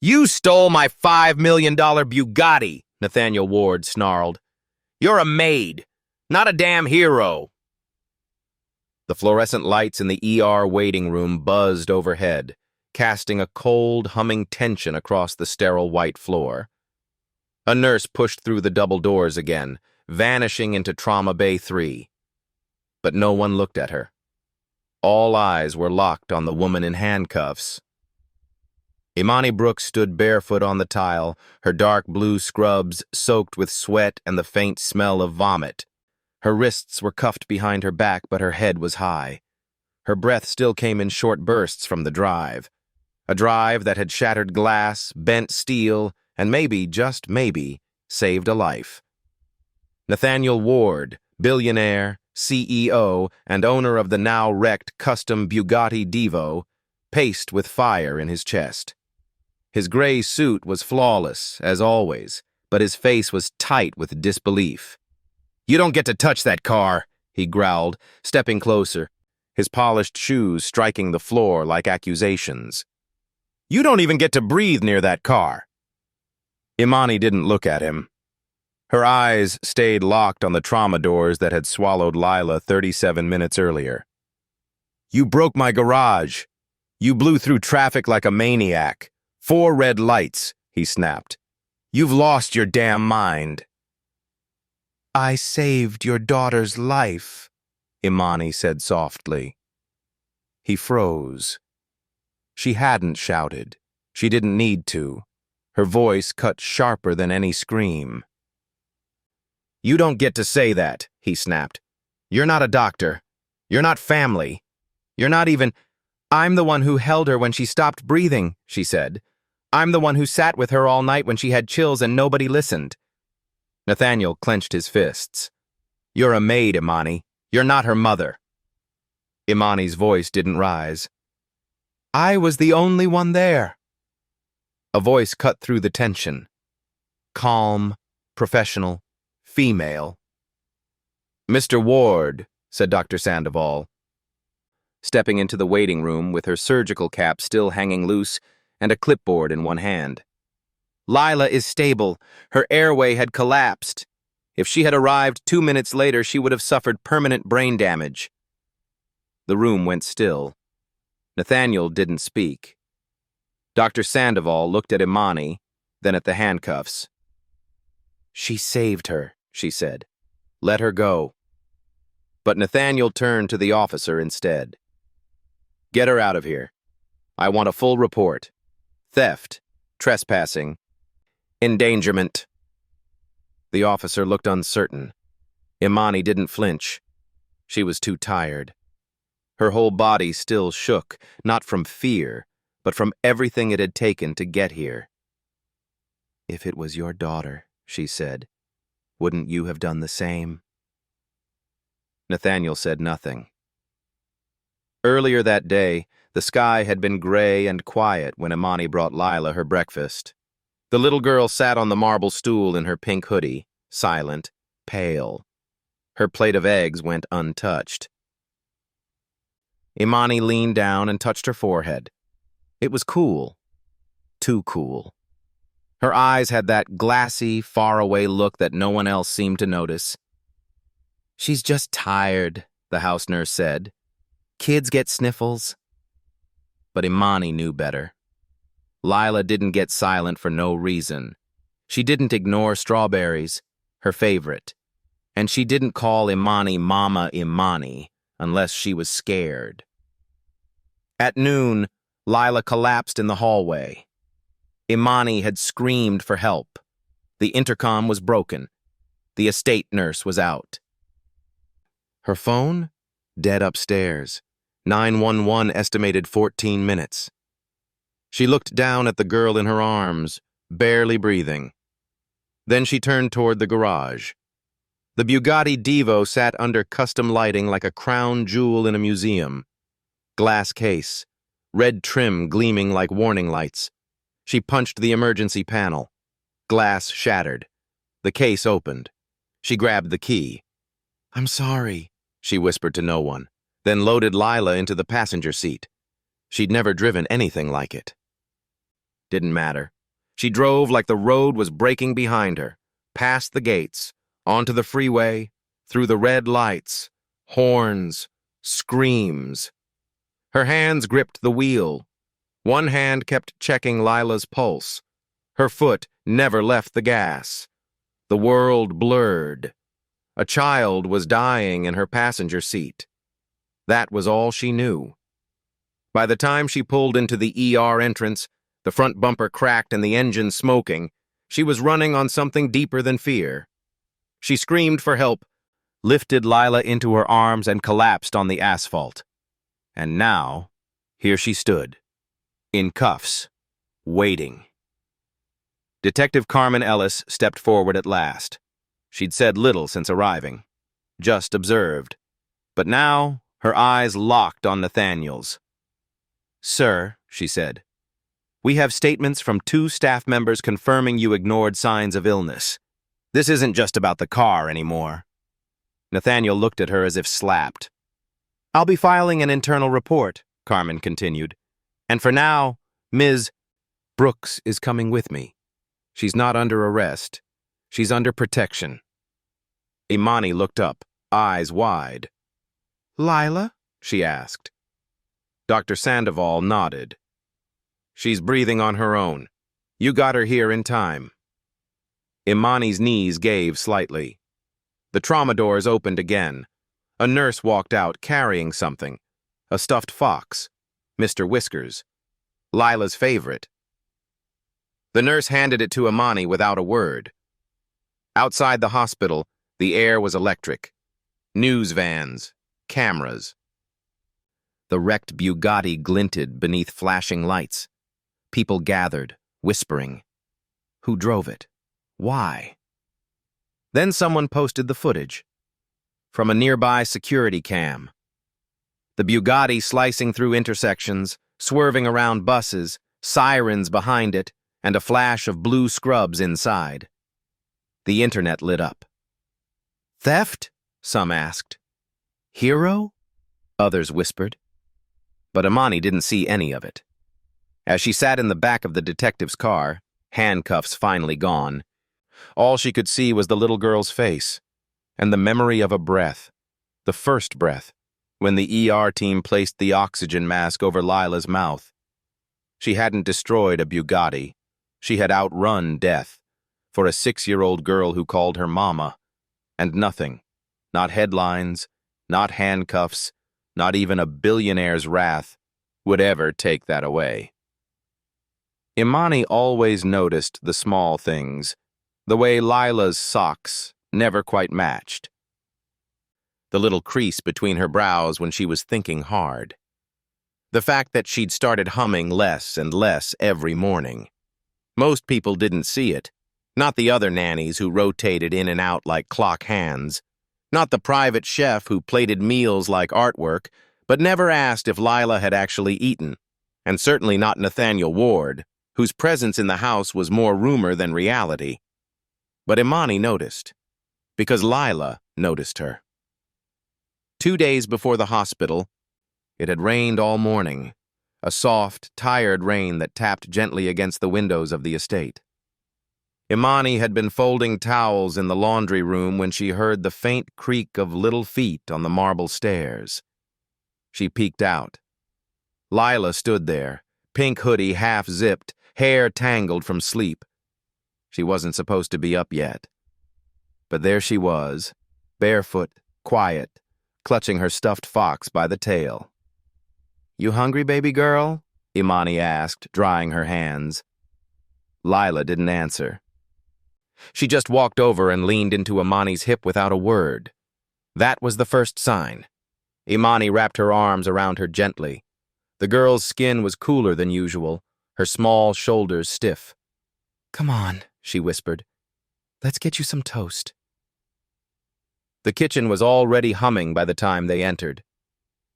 You stole my $5 million Bugatti, Nathaniel Ward snarled. You're a maid, not a damn hero. The fluorescent lights in the ER waiting room buzzed overhead, casting a cold, humming tension across the sterile white floor. A nurse pushed through the double doors again, vanishing into Trauma Bay 3. But no one looked at her. All eyes were locked on the woman in handcuffs. Imani Brooks stood barefoot on the tile, her dark blue scrubs soaked with sweat and the faint smell of vomit. Her wrists were cuffed behind her back, but her head was high. Her breath still came in short bursts from the drive. A drive that had shattered glass, bent steel, and maybe, just maybe, saved a life. Nathaniel Ward, billionaire, CEO, and owner of the now-wrecked custom Bugatti Divo, paced with fire in his chest. His gray suit was flawless, as always, but his face was tight with disbelief. "You don't get to touch that car," he growled, stepping closer, his polished shoes striking the floor like accusations. "You don't even get to breathe near that car." Imani didn't look at him. Her eyes stayed locked on the trauma doors that had swallowed Lila 37 minutes earlier. "You broke my garage. You blew through traffic like a maniac. 4 red lights," he snapped. "You've lost your damn mind." "I saved your daughter's life," Imani said softly. He froze. She hadn't shouted. She didn't need to. Her voice cut sharper than any scream. "You don't get to say that," he snapped. "You're not a doctor. You're not family. You're not even—" "I'm the one who held her when she stopped breathing," she said. "I'm the one who sat with her all night when she had chills and nobody listened." Nathaniel clenched his fists. "You're a maid, Imani. You're not her mother." Imani's voice didn't rise. "I was the only one there." A voice cut through the tension. Calm, professional, female. "Mr. Ward," said Dr. Sandoval, stepping into the waiting room with her surgical cap still hanging loose and a clipboard in one hand. "Lila is stable. Her airway had collapsed. If she had arrived 2 minutes later, she would have suffered permanent brain damage." The room went still. Nathaniel didn't speak. Dr. Sandoval looked at Imani, then at the handcuffs. "She saved her," she said. "Let her go." But Nathaniel turned to the officer instead. "Get her out of here. I want a full report. Theft, trespassing, endangerment." The officer looked uncertain. Imani didn't flinch. She was too tired. Her whole body still shook, not from fear, but from everything it had taken to get here. "If it was your daughter," she said, "wouldn't you have done the same?" Nathaniel said nothing. Earlier that day, the sky had been gray and quiet when Imani brought Lila her breakfast. The little girl sat on the marble stool in her pink hoodie, silent, pale. Her plate of eggs went untouched. Imani leaned down and touched her forehead. It was cool. Too cool. Her eyes had that glassy, faraway look that no one else seemed to notice. "She's just tired," the house nurse said. "Kids get sniffles." But Imani knew better. Lila didn't get silent for no reason. She didn't ignore strawberries, her favorite. And she didn't call Imani Mama Imani unless she was scared. At noon, Lila collapsed in the hallway. Imani had screamed for help. The intercom was broken. The estate nurse was out. Her phone? Dead upstairs. 911 estimated 14 minutes. She looked down at the girl in her arms, barely breathing. Then she turned toward the garage. The Bugatti Divo sat under custom lighting like a crown jewel in a museum. Glass case, red trim gleaming like warning lights. She punched the emergency panel. Glass shattered. The case opened. She grabbed the key. "I'm sorry," she whispered to no one, then loaded Lila into the passenger seat. She'd never driven anything like it. Didn't matter. She drove like the road was breaking behind her, past the gates, onto the freeway, through the red lights, horns, screams. Her hands gripped the wheel. One hand kept checking Lila's pulse. Her foot never left the gas. The world blurred. A child was dying in her passenger seat. That was all she knew. By the time she pulled into the ER entrance, the front bumper cracked and the engine smoking, she was running on something deeper than fear. She screamed for help, lifted Lila into her arms, and collapsed on the asphalt. And now, here she stood, in cuffs, waiting. Detective Carmen Ellis stepped forward at last. She'd said little since arriving, just observed. But now, her eyes locked on Nathaniel's. "Sir," she said, "we have statements from 2 staff members confirming you ignored signs of illness. This isn't just about the car anymore." Nathaniel looked at her as if slapped. "I'll be filing an internal report," Carmen continued. "And for now, Ms. Brooks is coming with me. She's not under arrest. She's under protection." Imani looked up, eyes wide. "Lila?" she asked. Dr. Sandoval nodded. "She's breathing on her own. You got her here in time." Imani's knees gave slightly. The trauma doors opened again. A nurse walked out carrying something. A stuffed fox. Mr. Whiskers. Lila's favorite. The nurse handed it to Imani without a word. Outside the hospital, the air was electric. News vans, cameras. The wrecked Bugatti glinted beneath flashing lights. People gathered, whispering. Who drove it? Why? Then someone posted the footage. From a nearby security cam. The Bugatti slicing through intersections, swerving around buses, sirens behind it, and a flash of blue scrubs inside. The internet lit up. "Theft?" some asked. "Hero?" others whispered. But Imani didn't see any of it. As she sat in the back of the detective's car, handcuffs finally gone, all she could see was the little girl's face, and the memory of a breath, the first breath, when the ER team placed the oxygen mask over Lila's mouth. She hadn't destroyed a Bugatti. She had outrun death, for a 6-year-old girl who called her mama, and nothing, not headlines, not handcuffs, not even a billionaire's wrath, would ever take that away. Imani always noticed the small things, the way Lila's socks never quite matched. The little crease between her brows when she was thinking hard. The fact that she'd started humming less and less every morning. Most people didn't see it, not the other nannies who rotated in and out like clock hands, not the private chef who plated meals like artwork, but never asked if Lila had actually eaten, and certainly not Nathaniel Ward, whose presence in the house was more rumor than reality. But Imani noticed, because Lila noticed her. 2 days before the hospital, it had rained all morning, a soft, tired rain that tapped gently against the windows of the estate. Imani had been folding towels in the laundry room when she heard the faint creak of little feet on the marble stairs. She peeked out. Lila stood there, pink hoodie half-zipped, hair tangled from sleep. She wasn't supposed to be up yet. But there she was, barefoot, quiet, clutching her stuffed fox by the tail. "You hungry, baby girl?" Imani asked, drying her hands. Lila didn't answer. She just walked over and leaned into Imani's hip without a word. That was the first sign. Imani wrapped her arms around her gently. The girl's skin was cooler than usual, her small shoulders stiff. "Come on," she whispered. "Let's get you some toast." The kitchen was already humming by the time they entered.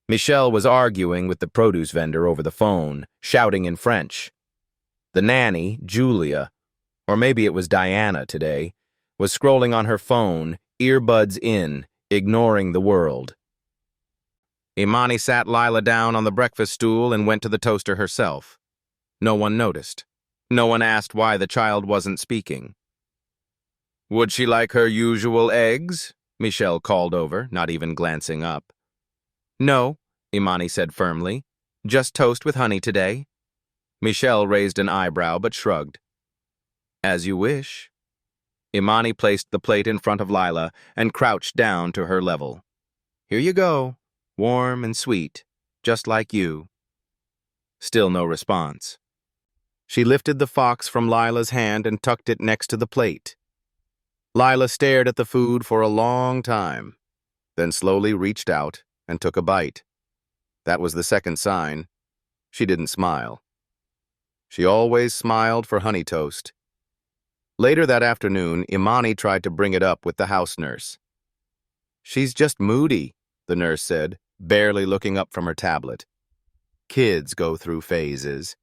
Michelle was arguing with the produce vendor over the phone, shouting in French. The nanny, Julia, or maybe it was Diana today, was scrolling on her phone, earbuds in, ignoring the world. Imani sat Lila down on the breakfast stool and went to the toaster herself. No one noticed. No one asked why the child wasn't speaking. Would she like her usual eggs? Michelle called over, not even glancing up. No, Imani said firmly. Just toast with honey today. Michelle raised an eyebrow but shrugged. As you wish. Imani placed the plate in front of Lila and crouched down to her level. Here you go, warm and sweet, just like you. Still no response. She lifted the fox from Lila's hand and tucked it next to the plate. Lila stared at the food for a long time, then slowly reached out and took a bite. That was the second sign. She didn't smile. She always smiled for honey toast. Later that afternoon, Imani tried to bring it up with the house nurse. She's just moody, the nurse said, barely looking up from her tablet. Kids go through phases.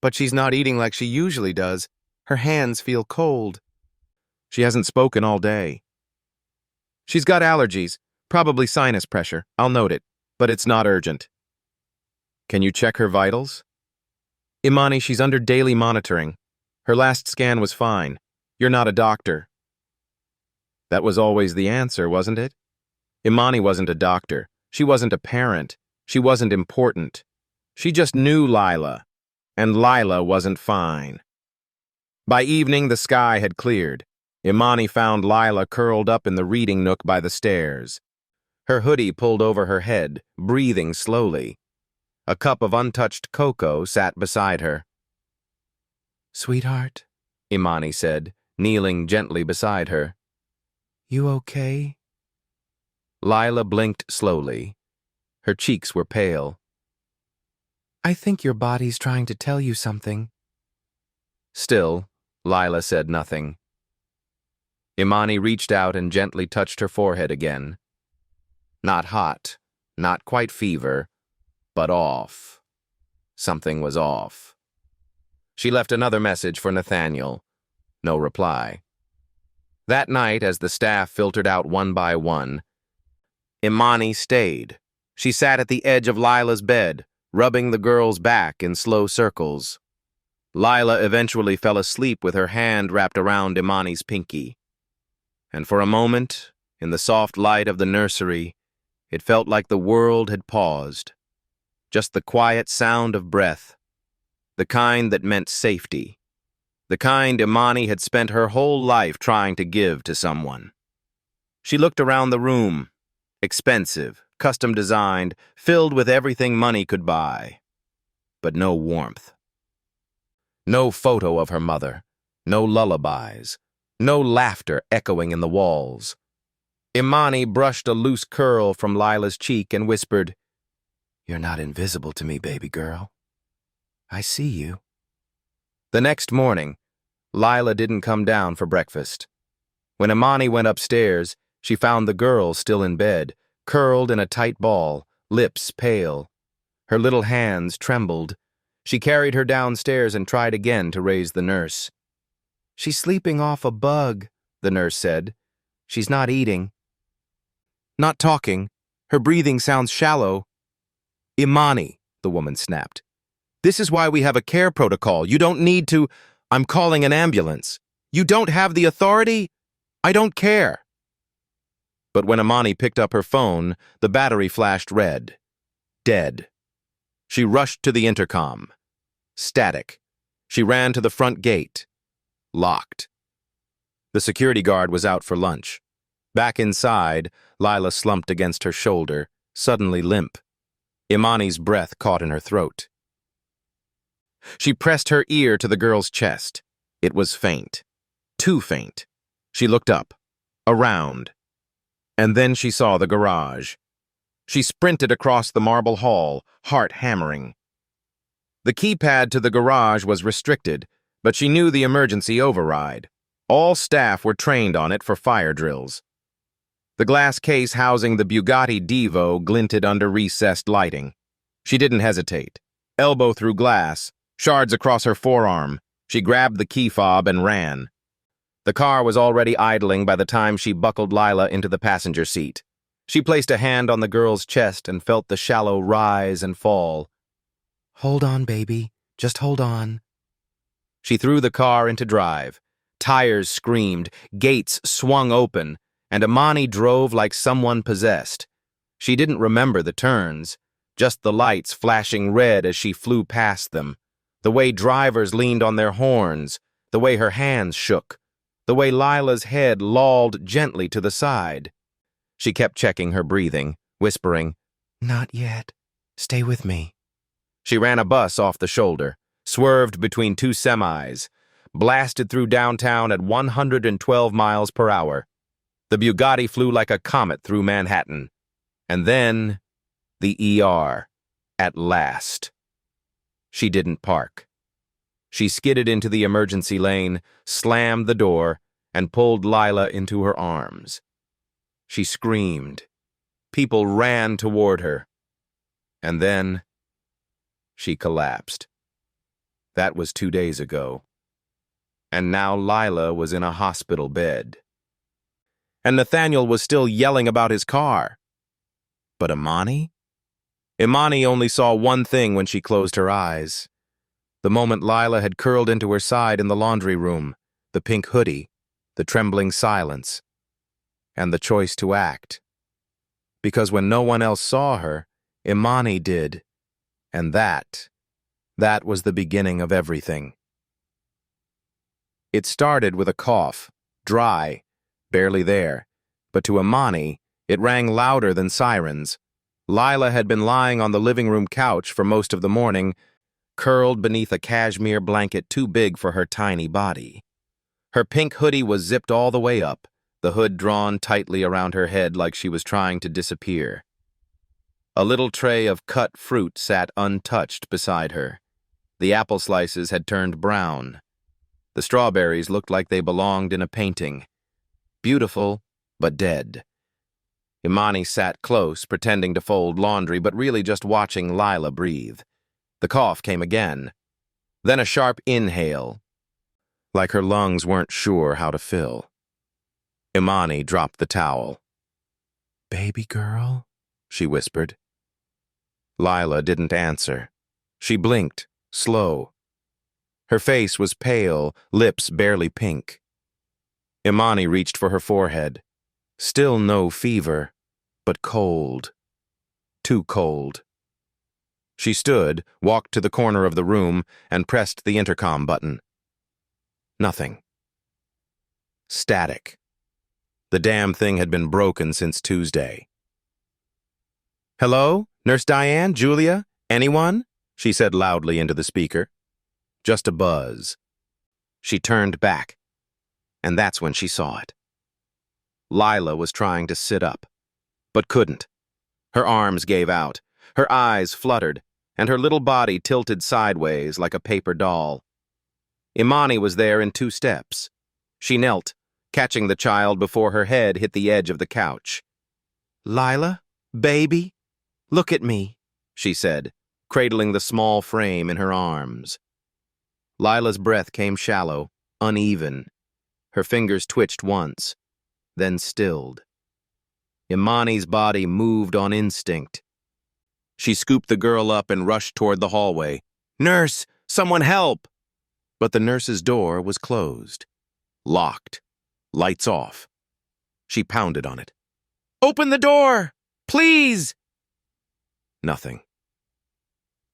But she's not eating like she usually does. Her hands feel cold. She hasn't spoken all day. She's got allergies, probably sinus pressure. I'll note it, but it's not urgent. Can you check her vitals? Imani, she's under daily monitoring. Her last scan was fine. You're not a doctor. That was always the answer, wasn't it? Imani wasn't a doctor. She wasn't a parent. She wasn't important. She just knew Lila, and Lila wasn't fine. By evening, the sky had cleared. Imani found Lila curled up in the reading nook by the stairs. Her hoodie pulled over her head, breathing slowly. A cup of untouched cocoa sat beside her. Sweetheart, Imani said, kneeling gently beside her. You okay? Lila blinked slowly. Her cheeks were pale. I think your body's trying to tell you something. Still, Lila said nothing. Imani reached out and gently touched her forehead again. Not hot, not quite fever, but off. Something was off. She left another message for Nathaniel. No reply. That night, as the staff filtered out one by one, Imani stayed. She sat at the edge of Lila's bed, rubbing the girl's back in slow circles. Lila eventually fell asleep with her hand wrapped around Imani's pinky. And for a moment, in the soft light of the nursery, it felt like the world had paused. Just the quiet sound of breath, the kind that meant safety, the kind Imani had spent her whole life trying to give to someone. She looked around the room, expensive, custom-designed, filled with everything money could buy. But no warmth. No photo of her mother, no lullabies, no laughter echoing in the walls. Imani brushed a loose curl from Lila's cheek and whispered, You're not invisible to me, baby girl. I see you. The next morning, Lila didn't come down for breakfast. When Imani went upstairs, she found the girl still in bed, curled in a tight ball, lips pale. Her little hands trembled. She carried her downstairs and tried again to raise the nurse. She's sleeping off a bug, the nurse said. She's not eating. Not talking. Her breathing sounds shallow. Imani, the woman snapped. This is why we have a care protocol. You don't need to. I'm calling an ambulance. You don't have the authority? I don't care. But when Imani picked up her phone, the battery flashed red. Dead. She rushed to the intercom. Static. She ran to the front gate. Locked. The security guard was out for lunch. Back inside, Lila slumped against her shoulder, suddenly limp. Imani's breath caught in her throat. She pressed her ear to the girl's chest. It was faint. Too faint. She looked up. Around. And then she saw the garage. She sprinted across the marble hall, heart hammering. The keypad to the garage was restricted, but she knew the emergency override. All staff were trained on it for fire drills. The glass case housing the Bugatti Divo glinted under recessed lighting. She didn't hesitate. Elbow through glass, shards across her forearm. She grabbed the key fob and ran. The car was already idling by the time she buckled Lila into the passenger seat. She placed a hand on the girl's chest and felt the shallow rise and fall. Hold on, baby. Just hold on. She threw the car into drive. Tires screamed, gates swung open, and Imani drove like someone possessed. She didn't remember the turns, just the lights flashing red as she flew past them, the way drivers leaned on their horns, the way her hands shook, the way Lila's head lolled gently to the side. She kept checking her breathing, whispering, "Not yet. Stay with me." She ran a bus off the shoulder, swerved between two semis, blasted through downtown at 112 miles per hour. The Bugatti flew like a comet through Manhattan. And then, the ER, at last. She didn't park. She skidded into the emergency lane, slammed the door, and pulled Lila into her arms. She screamed. People ran toward her. And then, she collapsed. That was 2 days ago. And now Lila was in a hospital bed. And Nathaniel was still yelling about his car. But Imani? Imani only saw one thing when she closed her eyes. The moment Lila had curled into her side in the laundry room, the pink hoodie, the trembling silence, and the choice to act. Because when no one else saw her, Imani did. And that was the beginning of everything. It started with a cough, dry, barely there, but to Imani, it rang louder than sirens. Lila had been lying on the living room couch for most of the morning, curled beneath a cashmere blanket too big for her tiny body. Her pink hoodie was zipped all the way up, the hood drawn tightly around her head like she was trying to disappear. A little tray of cut fruit sat untouched beside her. The apple slices had turned brown. The strawberries looked like they belonged in a painting. Beautiful, but dead. Imani sat close, pretending to fold laundry, but really just watching Lila breathe. The cough came again. Then a sharp inhale, like her lungs weren't sure how to fill. Imani dropped the towel. "Baby girl," she whispered. Lila didn't answer. She blinked, slow. Her face was pale, lips barely pink. Imani reached for her forehead. Still no fever, but cold. Too cold. She stood, walked to the corner of the room, and pressed the intercom button. Nothing. Static. The damn thing had been broken since Tuesday. "Hello? Nurse Diane? Julia? Anyone?" she said loudly into the speaker. Just a buzz. She turned back, and that's when she saw it. Lila was trying to sit up, but couldn't. Her arms gave out, her eyes fluttered, and her little body tilted sideways like a paper doll. Imani was there in 2 steps. She knelt, catching the child before her head hit the edge of the couch. "Lila, baby, look at me," she said, cradling the small frame in her arms. Lila's breath came shallow, uneven. Her fingers twitched once, then stilled. Imani's body moved on instinct. She scooped the girl up and rushed toward the hallway. "Nurse, someone help!" But the nurse's door was closed. Locked. Lights off. She pounded on it. "Open the door! Please!" Nothing.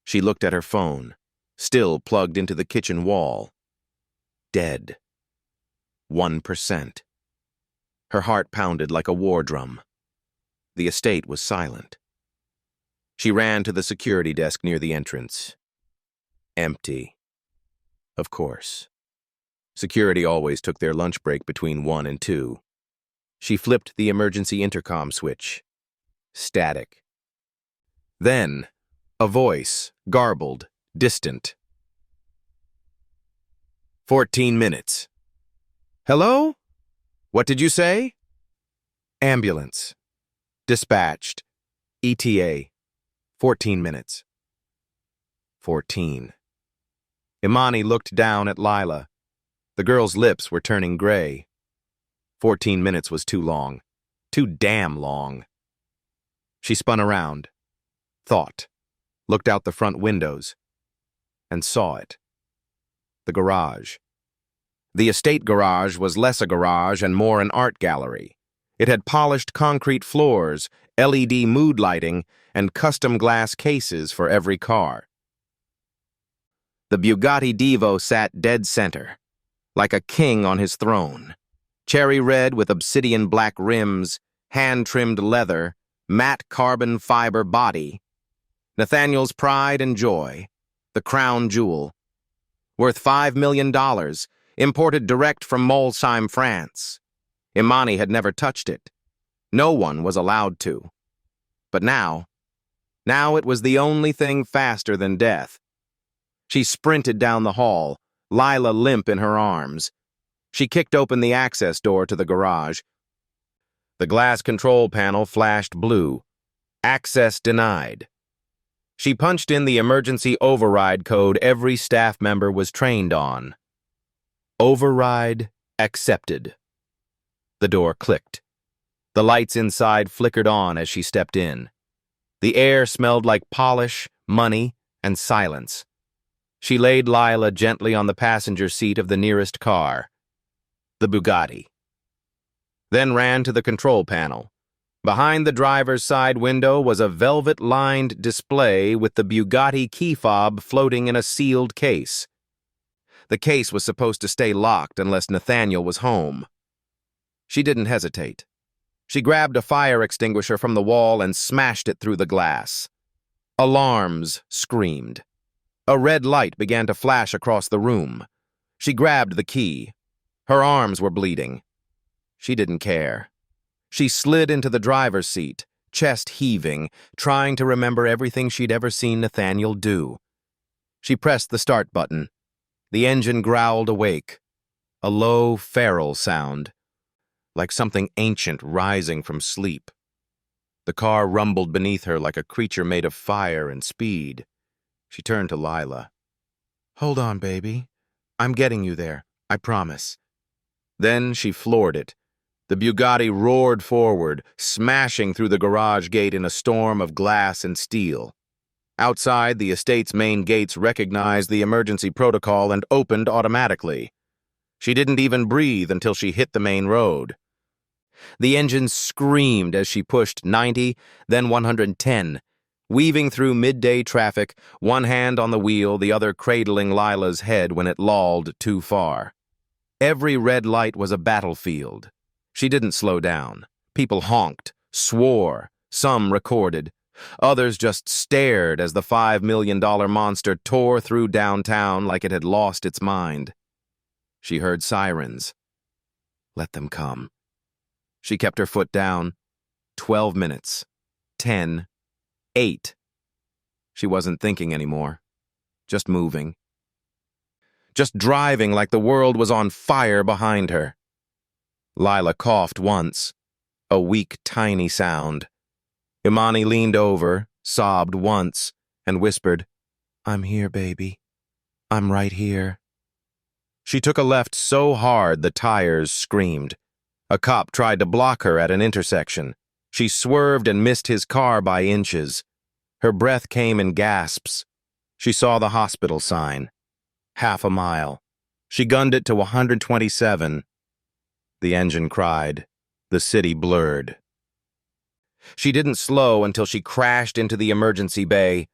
She looked at her phone, still plugged into the kitchen wall. Dead. 1%. Her heart pounded like a war drum. The estate was silent. She ran to the security desk near the entrance. Empty. Of course. Security always took their lunch break between 1 and 2. She flipped the emergency intercom switch. Static. Then, a voice, garbled, distant. 14 minutes. "Hello? What did you say?" "Ambulance. Dispatched. ETA. 14 minutes. 14. Imani looked down at Lila. The girl's lips were turning gray. 14 minutes was too long. Too damn long. She spun around, thought, looked out the front windows, and saw it. the garage. The estate garage was less a garage and more an art gallery. It had polished concrete floors, LED mood lighting, and custom glass cases for every car. The Bugatti Divo sat dead center, like a king on his throne. Cherry red with obsidian black rims, hand-trimmed leather, matte carbon fiber body. Nathaniel's pride and joy, the crown jewel. Worth $5 million, imported direct from Molsheim, France. Imani had never touched it. No one was allowed to. But now it was the only thing faster than death. She sprinted down the hall, Lila limp in her arms. She kicked open the access door to the garage. The glass control panel flashed blue. Access denied. She punched in the emergency override code every staff member was trained on. Override accepted. The door clicked. The lights inside flickered on as she stepped in. The air smelled like polish, money, and silence. She laid Lila gently on the passenger seat of the nearest car, the Bugatti. Then ran to the control panel. Behind the driver's side window was a velvet-lined display with the Bugatti key fob floating in a sealed case. The case was supposed to stay locked unless Nathaniel was home. She didn't hesitate. She grabbed a fire extinguisher from the wall and smashed it through the glass. Alarms screamed. A red light began to flash across the room. She grabbed the key. Her arms were bleeding. She didn't care. She slid into the driver's seat, chest heaving, trying to remember everything she'd ever seen Nathaniel do. She pressed the start button. The engine growled awake. A low, feral sound, like something ancient rising from sleep. The car rumbled beneath her like a creature made of fire and speed. She turned to Lila. "Hold on, baby. I'm getting you there, I promise." Then she floored it. The Bugatti roared forward, smashing through the garage gate in a storm of glass and steel. Outside, the estate's main gates recognized the emergency protocol and opened automatically. She didn't even breathe until she hit the main road. The engine screamed as she pushed 90, then 110, weaving through midday traffic, one hand on the wheel, the other cradling Lila's head when it lolled too far. Every red light was a battlefield. She didn't slow down. People honked, swore, some recorded. Others just stared as the $5 million monster tore through downtown like it had lost its mind. She heard sirens. Let them come. She kept her foot down. 12 minutes. 10. 8. She wasn't thinking anymore. Just moving. Just driving like the world was on fire behind her. Lila coughed once. A weak, tiny sound. Imani leaned over, sobbed once, and whispered, "I'm here, baby. I'm right here." She took a left so hard the tires screamed. A cop tried to block her at an intersection. She swerved and missed his car by inches. Her breath came in gasps. She saw the hospital sign. Half a mile. She gunned it to 127. The engine cried. The city blurred. She didn't slow until she crashed into the emergency bay.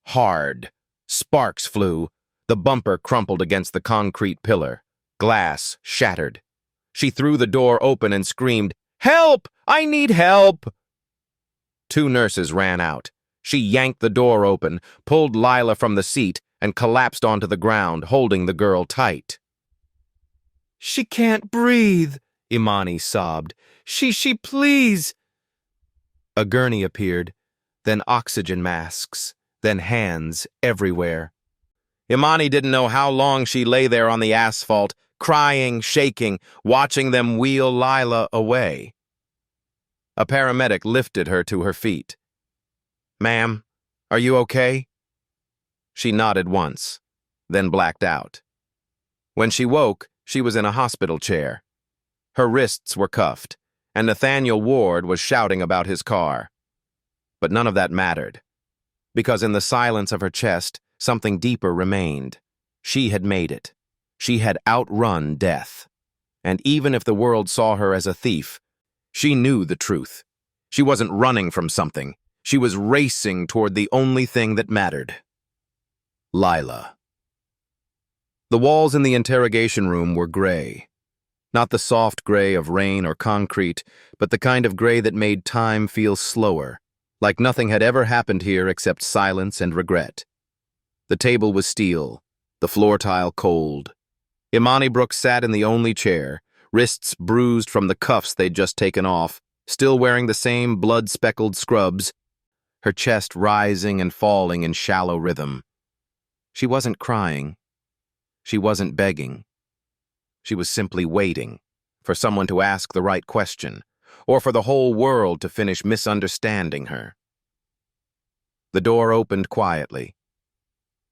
Hard. Sparks flew. The bumper crumpled against the concrete pillar. Glass shattered. She threw the door open and screamed, "Help! I need help!" 2 nurses ran out. She yanked the door open, pulled Lila from the seat, and collapsed onto the ground, holding the girl tight. "She can't breathe," Imani sobbed. She please." A gurney appeared, then oxygen masks, then hands everywhere. Imani didn't know how long she lay there on the asphalt, crying, shaking, watching them wheel Lila away. A paramedic lifted her to her feet. "Ma'am, are you okay?" She nodded once, then blacked out. When she woke, she was in a hospital chair. Her wrists were cuffed, and Nathaniel Ward was shouting about his car. But none of that mattered, because in the silence of her chest, something deeper remained. She had made it. She had outrun death. And even if the world saw her as a thief, she knew the truth. She wasn't running from something. She was racing toward the only thing that mattered. Lila. The walls in the interrogation room were gray. Not the soft gray of rain or concrete, but the kind of gray that made time feel slower, like nothing had ever happened here except silence and regret. The table was steel, the floor tile cold. Imani Brooks sat in the only chair, wrists bruised from the cuffs they'd just taken off, still wearing the same blood-speckled scrubs, her chest rising and falling in shallow rhythm. She wasn't crying. She wasn't begging. She was simply waiting for someone to ask the right question, or for the whole world to finish misunderstanding her. The door opened quietly.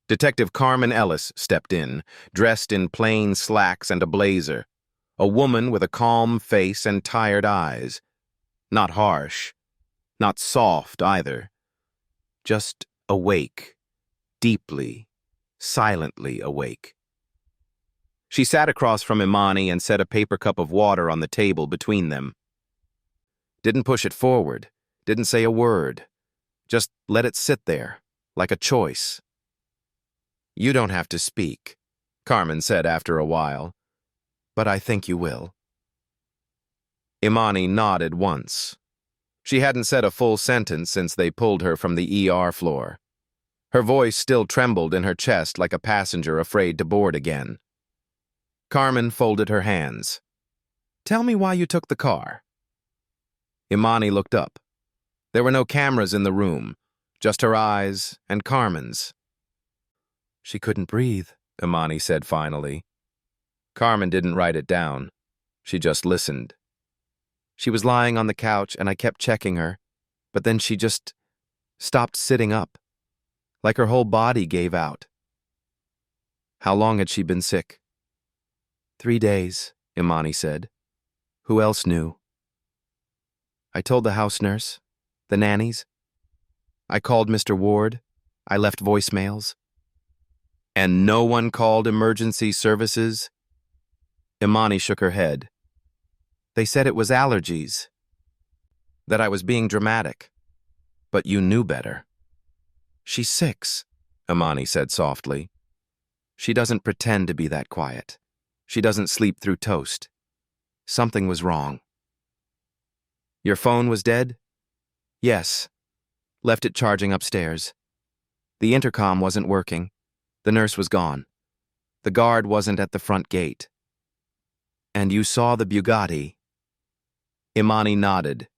Detective Carmen Ellis stepped in, dressed in plain slacks and a blazer, a woman with a calm face and tired eyes. Not harsh, not soft either. Just awake, deeply, silently awake. She sat across from Imani and set a paper cup of water on the table between them. Didn't push it forward, didn't say a word. Just let it sit there, like a choice. "You don't have to speak," Carmen said after a while, "but I think you will." Imani nodded once. She hadn't said a full sentence since they pulled her from the ER floor. Her voice still trembled in her chest like a passenger afraid to board again. Carmen folded her hands. "Tell me why you took the car." Imani looked up. There were no cameras in the room, just her eyes and Carmen's. "She couldn't breathe," Imani said finally. Carmen didn't write it down. She just listened. "She was lying on the couch and I kept checking her, but then she just stopped sitting up, like her whole body gave out." "How long had she been sick?" 3 days, Imani said. "Who else knew?" "I told the house nurse, the nannies. I called Mr. Ward. I left voicemails." "And no one called emergency services?" Imani shook her head. "They said it was allergies, that I was being dramatic. But you knew better." "She's 6, Imani said softly. "She doesn't pretend to be that quiet. She doesn't sleep through toast. Something was wrong." "Your phone was dead?" "Yes. Left it charging upstairs. The intercom wasn't working. The nurse was gone. The guard wasn't at the front gate." "And you saw the Bugatti?" Imani nodded.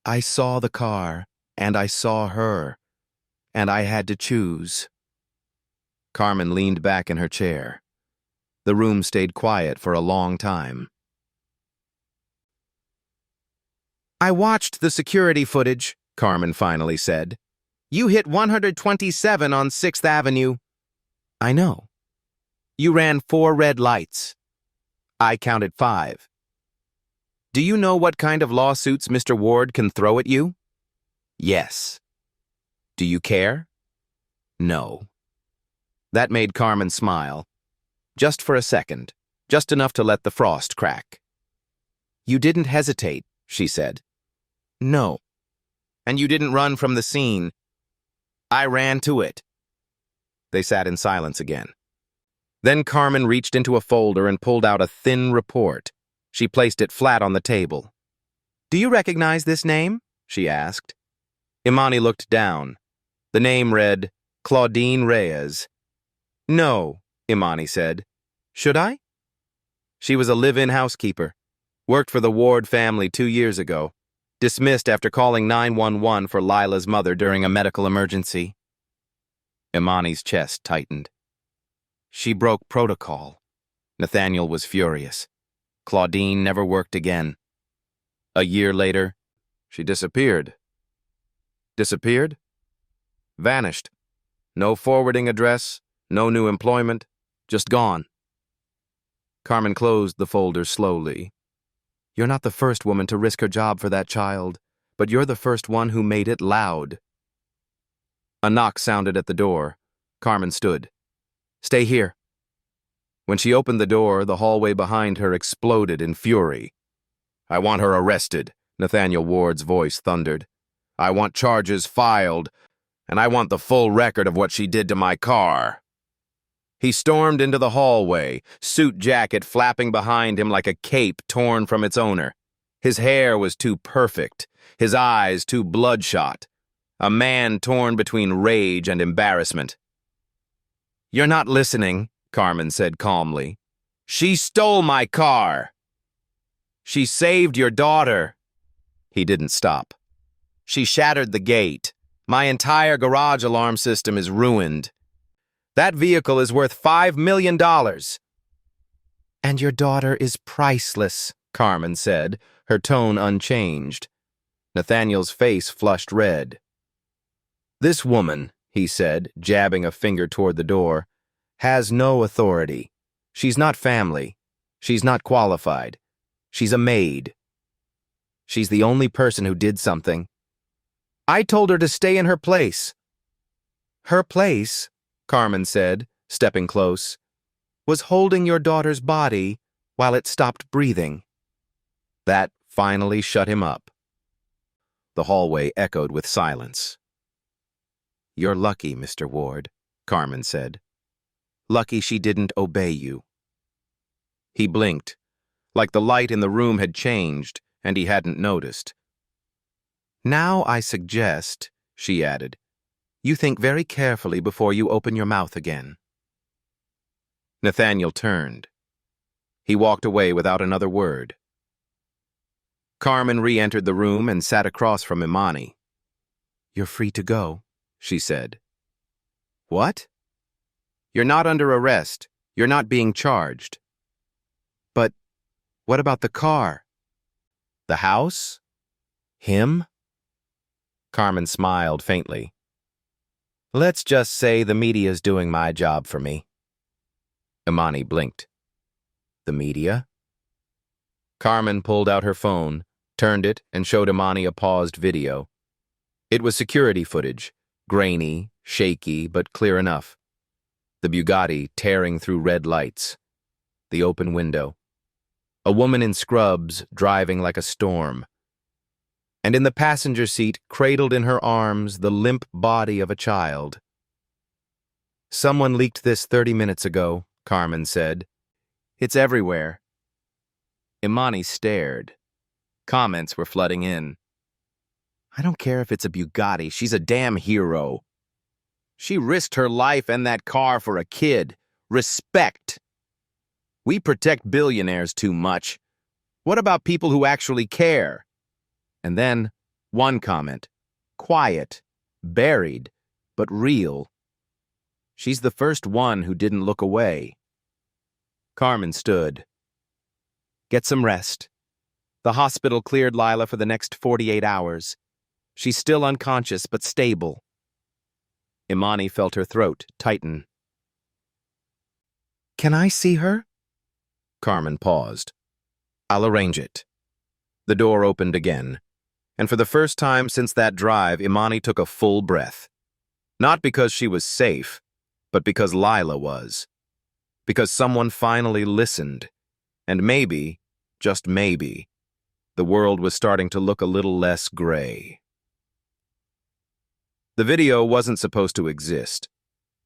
"I saw the car, and I saw her, and I had to choose." Carmen leaned back in her chair. The room stayed quiet for a long time. "I watched the security footage," Carmen finally said. "You hit 127 on 6th Avenue. "I know." "You ran 4 red lights." "I counted 5. "Do you know what kind of lawsuits Mr. Ward can throw at you?" "Yes." "Do you care?" "No." That made Carmen smile. Just for a second, just enough to let the frost crack. "You didn't hesitate," she said. "No." "And you didn't run from the scene." "I ran to it." They sat in silence again. Then Carmen reached into a folder and pulled out a thin report. She placed it flat on the table. "Do you recognize this name?" she asked. Imani looked down. The name read, Claudine Reyes. "No," Imani said. "Should I?" She was a live-in housekeeper. Worked for the Ward family 2 years ago. Dismissed after calling 911 for Lila's mother during a medical emergency. Imani's chest tightened. She broke protocol. Nathaniel was furious. Claudine never worked again. A year later, she disappeared. Disappeared? Vanished. No forwarding address, no new employment, just gone. Carmen closed the folder slowly. "You're not the first woman to risk her job for that child, but you're the first one who made it loud." A knock sounded at the door. Carmen stood. "Stay here." When she opened the door, the hallway behind her exploded in fury. "I want her arrested," Nathaniel Ward's voice thundered. "I want charges filed, and I want the full record of what she did to my car." He stormed into the hallway, suit jacket flapping behind him like a cape torn from its owner. His hair was too perfect, his eyes too bloodshot. A man torn between rage and embarrassment. "You're not listening," Carmen said calmly. "She stole my car. She saved your daughter." He didn't stop. "She shattered the gate. My entire garage alarm system is ruined. That vehicle is worth $5 million. "And your daughter is priceless," Carmen said, her tone unchanged. Nathaniel's face flushed red. "This woman," he said, jabbing a finger toward the door, "has no authority. She's not family. She's not qualified. She's a maid. She's the only person who did something. I told her to stay in her place." "Her place," Carmen said, stepping close, "was holding your daughter's body while it stopped breathing." That finally shut him up. The hallway echoed with silence. "You're lucky, Mr. Ward," Carmen said. "Lucky she didn't obey you." He blinked, like the light in the room had changed and he hadn't noticed. "Now I suggest," she added, "you think very carefully before you open your mouth again." Nathaniel turned. He walked away without another word. Carmen re-entered the room and sat across from Imani. "You're free to go," she said. "What?" "You're not under arrest. You're not being charged." "But what about the car? The house? Him?" Carmen smiled faintly. "Let's just say the media's doing my job for me." Imani blinked. "The media?" Carmen pulled out her phone, turned it, and showed Imani a paused video. It was security footage, grainy, shaky, but clear enough. The Bugatti tearing through red lights. The open window. A woman in scrubs driving like a storm. And in the passenger seat, cradled in her arms, the limp body of a child. "Someone leaked this 30 minutes ago," Carmen said. "It's everywhere." Imani stared. Comments were flooding in. "I don't care if it's a Bugatti, she's a damn hero. She risked her life and that car for a kid. Respect. We protect billionaires too much. What about people who actually care?" And then, one comment. Quiet, buried, but real. "She's the first one who didn't look away." Carmen stood. "Get some rest. The hospital cleared Lila for the next 48 hours. She's still unconscious, but stable." Imani felt her throat tighten. "Can I see her?" Carmen paused. "I'll arrange it." The door opened again, and for the first time since that drive, Imani took a full breath. Not because she was safe, but because Lila was. Because someone finally listened, and maybe, just maybe, the world was starting to look a little less gray. The video wasn't supposed to exist.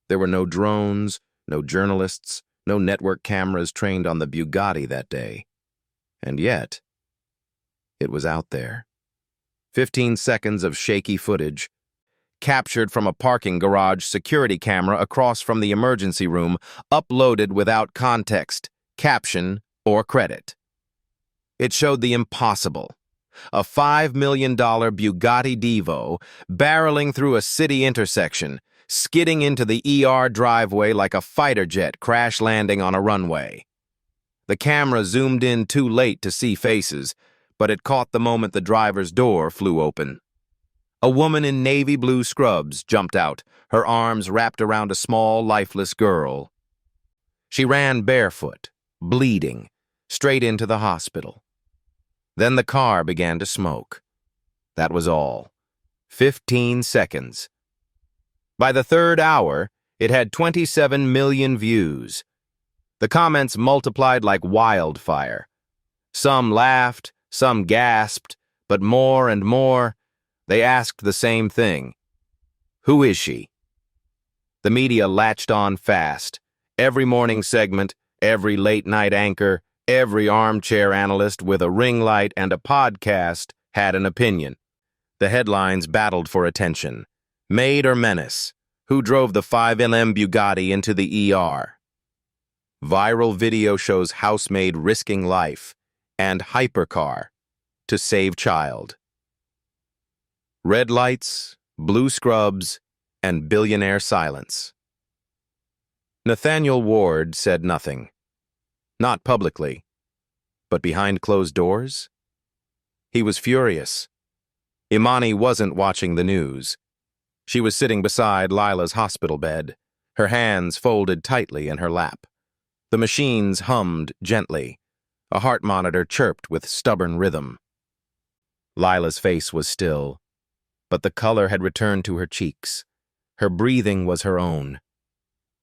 There were no drones, no journalists, no network cameras trained on the Bugatti that day. And yet, it was out there. 15 seconds of shaky footage, captured from a parking garage security camera across from the emergency room, uploaded without context, caption, or credit. It showed the impossible. A $5 million Bugatti Divo barreling through a city intersection, skidding into the ER driveway like a fighter jet crash landing on a runway. The camera zoomed in too late to see faces, but it caught the moment the driver's door flew open. A woman in navy blue scrubs jumped out, her arms wrapped around a small, lifeless girl. She ran barefoot, bleeding, straight into the hospital. Then the car began to smoke. That was all. 15 seconds. By the third hour, it had 27 million views. The comments multiplied like wildfire. Some laughed, some gasped, but more and more, they asked the same thing. Who is she? The media latched on fast. Every morning segment, every late-night anchor, every armchair analyst with a ring light and a podcast had an opinion. The headlines battled for attention. Maid or menace? Who drove the 5mm Bugatti into the ER? Viral video shows housemaid risking life and hypercar to save child. Red lights, blue scrubs, and billionaire silence. Nathaniel Ward said nothing. Not publicly, but behind closed doors. He was furious. Imani wasn't watching the news. She was sitting beside Lila's hospital bed, her hands folded tightly in her lap. The machines hummed gently. A heart monitor chirped with stubborn rhythm. Lila's face was still, but the color had returned to her cheeks. Her breathing was her own.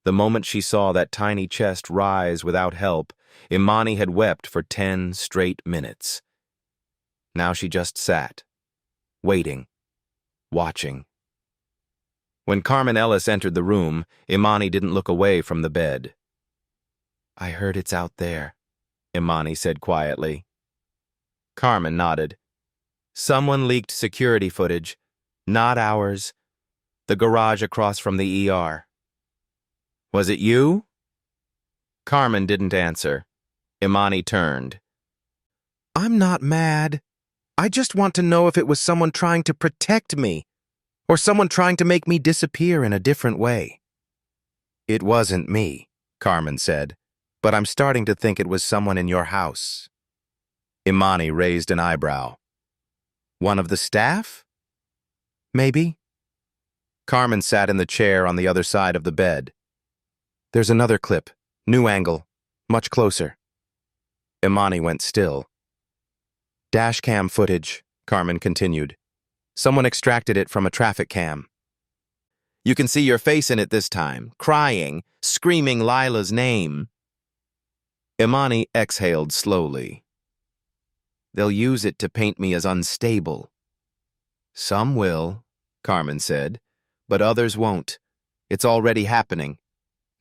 The moment she saw that tiny chest rise without help, Imani had wept for 10 straight minutes. Now she just sat, waiting, watching. When Carmen Ellis entered the room, Imani didn't look away from the bed. "I heard it's out there," Imani said quietly. Carmen nodded. "Someone leaked security footage. Not ours. The garage across from the ER. Was it you?" Carmen didn't answer. Imani turned. "I'm not mad. I just want to know if it was someone trying to protect me, or someone trying to make me disappear in a different way." "It wasn't me," Carmen said, "but I'm starting to think it was someone in your house." Imani raised an eyebrow. "One of the staff?" "Maybe." Carmen sat in the chair on the other side of the bed. "There's another clip, new angle, much closer." Imani went still. "Dashcam footage," Carmen continued. "Someone extracted it from a traffic cam. You can see your face in it this time, crying, screaming Lila's name." Imani exhaled slowly. "They'll use it to paint me as unstable." "Some will," Carmen said, "but others won't. It's already happening.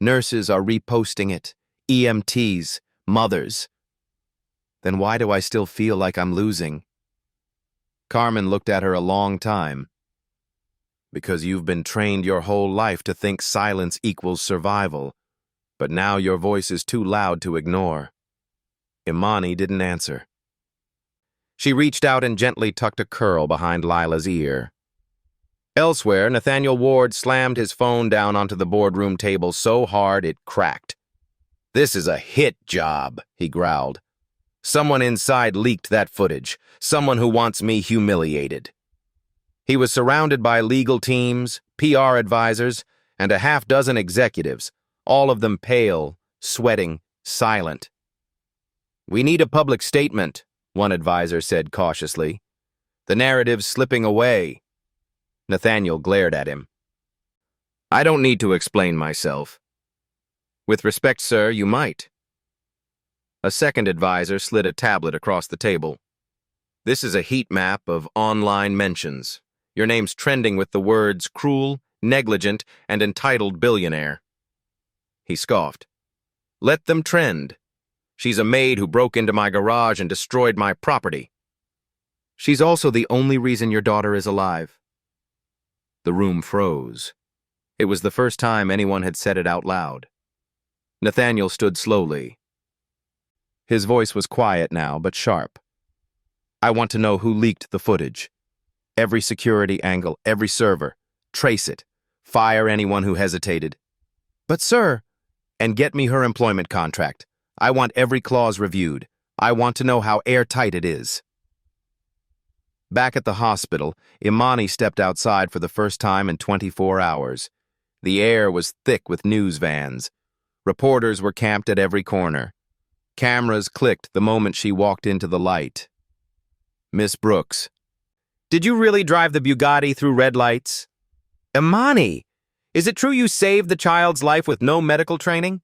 Nurses are reposting it, EMTs, mothers. Then why do I still feel like I'm losing?" Carmen looked at her a long time. "Because you've been trained your whole life to think silence equals survival, but now your voice is too loud to ignore." Imani didn't answer. She reached out and gently tucked a curl behind Lila's ear. Elsewhere, Nathaniel Ward slammed his phone down onto the boardroom table so hard it cracked. "This is a hit job," he growled. "Someone inside leaked that footage. Someone who wants me humiliated." He was surrounded by legal teams, PR advisors, and a half-dozen executives, all of them pale, sweating, silent. "We need a public statement," one advisor said cautiously. "The narrative's slipping away." Nathaniel glared at him. "I don't need to explain myself." "With respect, sir, you might." A second advisor slid a tablet across the table. "This is a heat map of online mentions. Your name's trending with the words cruel, negligent, and entitled billionaire." He scoffed. "Let them trend. She's a maid who broke into my garage and destroyed my property. She's also the only reason your daughter is alive." The room froze. It was the first time anyone had said it out loud. Nathaniel stood slowly. His voice was quiet now, but sharp. "I want to know who leaked the footage. Every security angle, every server. Trace it. Fire anyone who hesitated." "But sir," "And get me her employment contract. I want every clause reviewed. I want to know how airtight it is." Back at the hospital, Imani stepped outside for the first time in 24 hours. The air was thick with news vans. Reporters were camped at every corner. Cameras clicked the moment she walked into the light. "Miss Brooks." "Did you really drive the Bugatti through red lights?" "Imani, is it true you saved the child's life with no medical training?"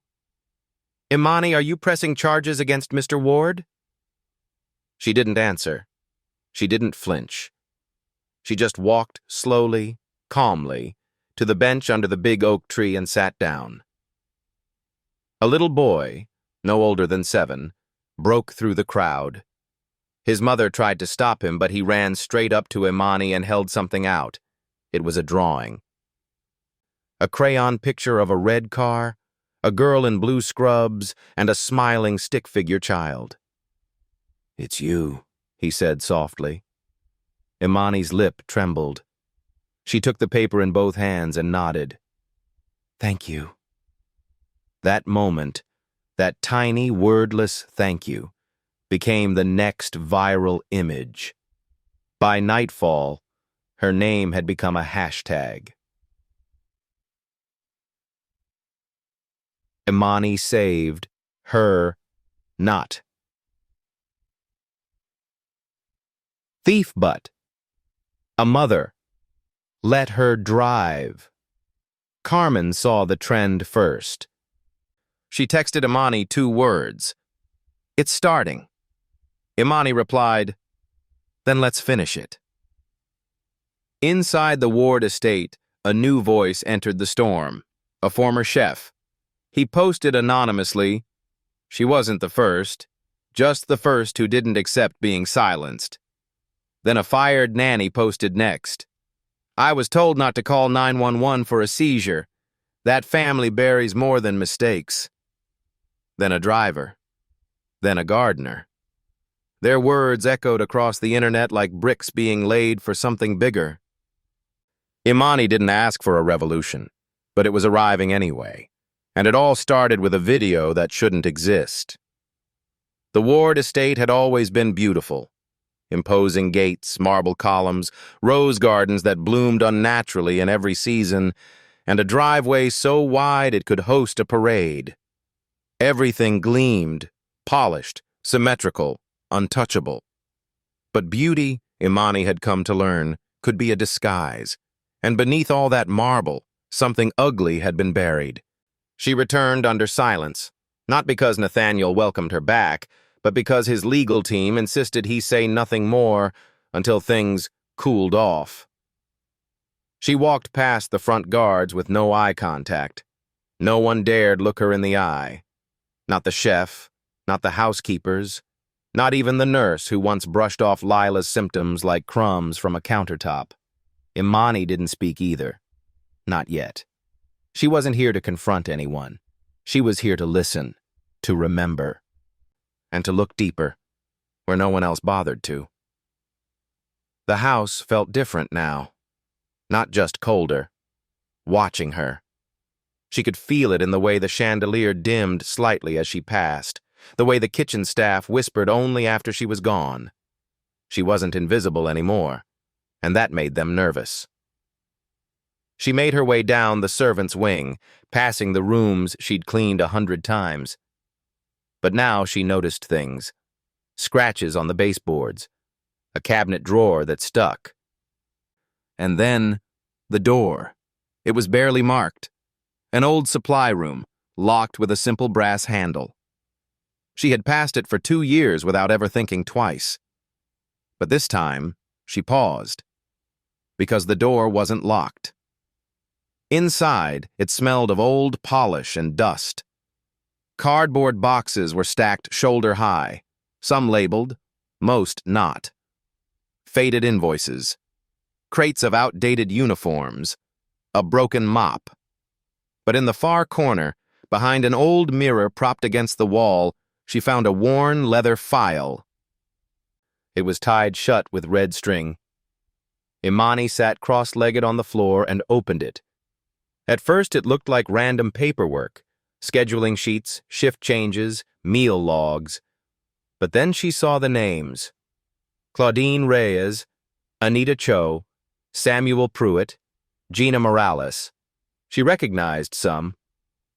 Imani, are you pressing charges against Mr. Ward? She didn't answer. She didn't flinch. She just walked slowly, calmly, to the bench under the big oak tree and sat down. A little boy, no older than 7, broke through the crowd. His mother tried to stop him, but he ran straight up to Imani and held something out. It was a drawing. A crayon picture of a red car, a girl in blue scrubs, and a smiling stick-figure child. "It's you," he said softly. Imani's lip trembled. She took the paper in both hands and nodded. "Thank you." That moment, that tiny, wordless thank you, became the next viral image. By nightfall, her name had become a hashtag. Imani saved her not. Thief butt. A mother. Let her drive. Carmen saw the trend first. She texted Imani 2 words. "It's starting." Imani replied, "Then let's finish it." Inside the Ward estate, a new voice entered the storm, a former chef. He posted anonymously, "She wasn't the first, just the first who didn't accept being silenced." Then a fired nanny posted next, "I was told not to call 911 for a seizure. That family buries more than mistakes." Then a driver. Then a gardener. Their words echoed across the internet like bricks being laid for something bigger. Imani didn't ask for a revolution, but it was arriving anyway. And it all started with a video that shouldn't exist. The Ward estate had always been beautiful. Imposing gates, marble columns, rose gardens that bloomed unnaturally in every season, and a driveway so wide it could host a parade. Everything gleamed, polished, symmetrical, untouchable. But beauty, Imani had come to learn, could be a disguise, and beneath all that marble, something ugly had been buried. She returned under silence, not because Nathaniel welcomed her back, but because his legal team insisted he say nothing more until things cooled off. She walked past the front guards with no eye contact. No one dared look her in the eye. Not the chef, not the housekeepers, not even the nurse who once brushed off Lila's symptoms like crumbs from a countertop. Imani didn't speak either. Not yet. She wasn't here to confront anyone. She was here to listen, to remember, and to look deeper, where no one else bothered to. The house felt different now, not just colder, watching her. She could feel it in the way the chandelier dimmed slightly as she passed, the way the kitchen staff whispered only after she was gone. She wasn't invisible anymore, and that made them nervous. She made her way down the servants' wing, passing the rooms she'd cleaned 100 times. But now she noticed things. Scratches on the baseboards, a cabinet drawer that stuck. And then, the door. It was barely marked. An old supply room, locked with a simple brass handle. She had passed it for 2 years without ever thinking twice. But this time, she paused, because the door wasn't locked. Inside, it smelled of old polish and dust. Cardboard boxes were stacked shoulder-high, some labeled, most not. Faded invoices, crates of outdated uniforms, a broken mop. But in the far corner, behind an old mirror propped against the wall, she found a worn leather file. It was tied shut with red string. Imani sat cross-legged on the floor and opened it. At first it looked like random paperwork, scheduling sheets, shift changes, meal logs. But then she saw the names. Claudine Reyes, Anita Cho, Samuel Pruitt, Gina Morales. She recognized some.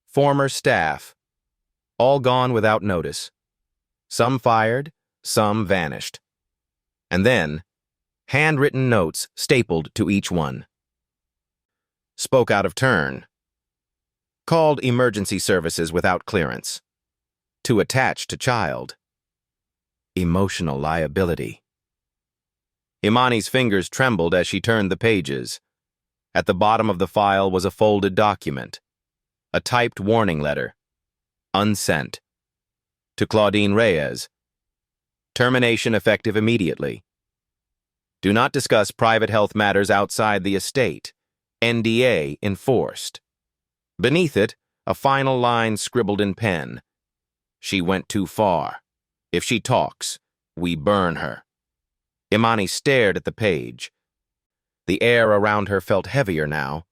Former staff. All gone without notice. Some fired, some vanished. And then, handwritten notes stapled to each one. Spoke out of turn. Called emergency services without clearance. Too attached to child. Emotional liability. Imani's fingers trembled as she turned the pages. At the bottom of the file was a folded document. A typed warning letter. Unsent. To Claudine Reyes. Termination effective immediately. Do not discuss private health matters outside the estate. NDA enforced. Beneath it, a final line scribbled in pen. She went too far. If she talks, we burn her. Imani stared at the page. The air around her felt heavier now.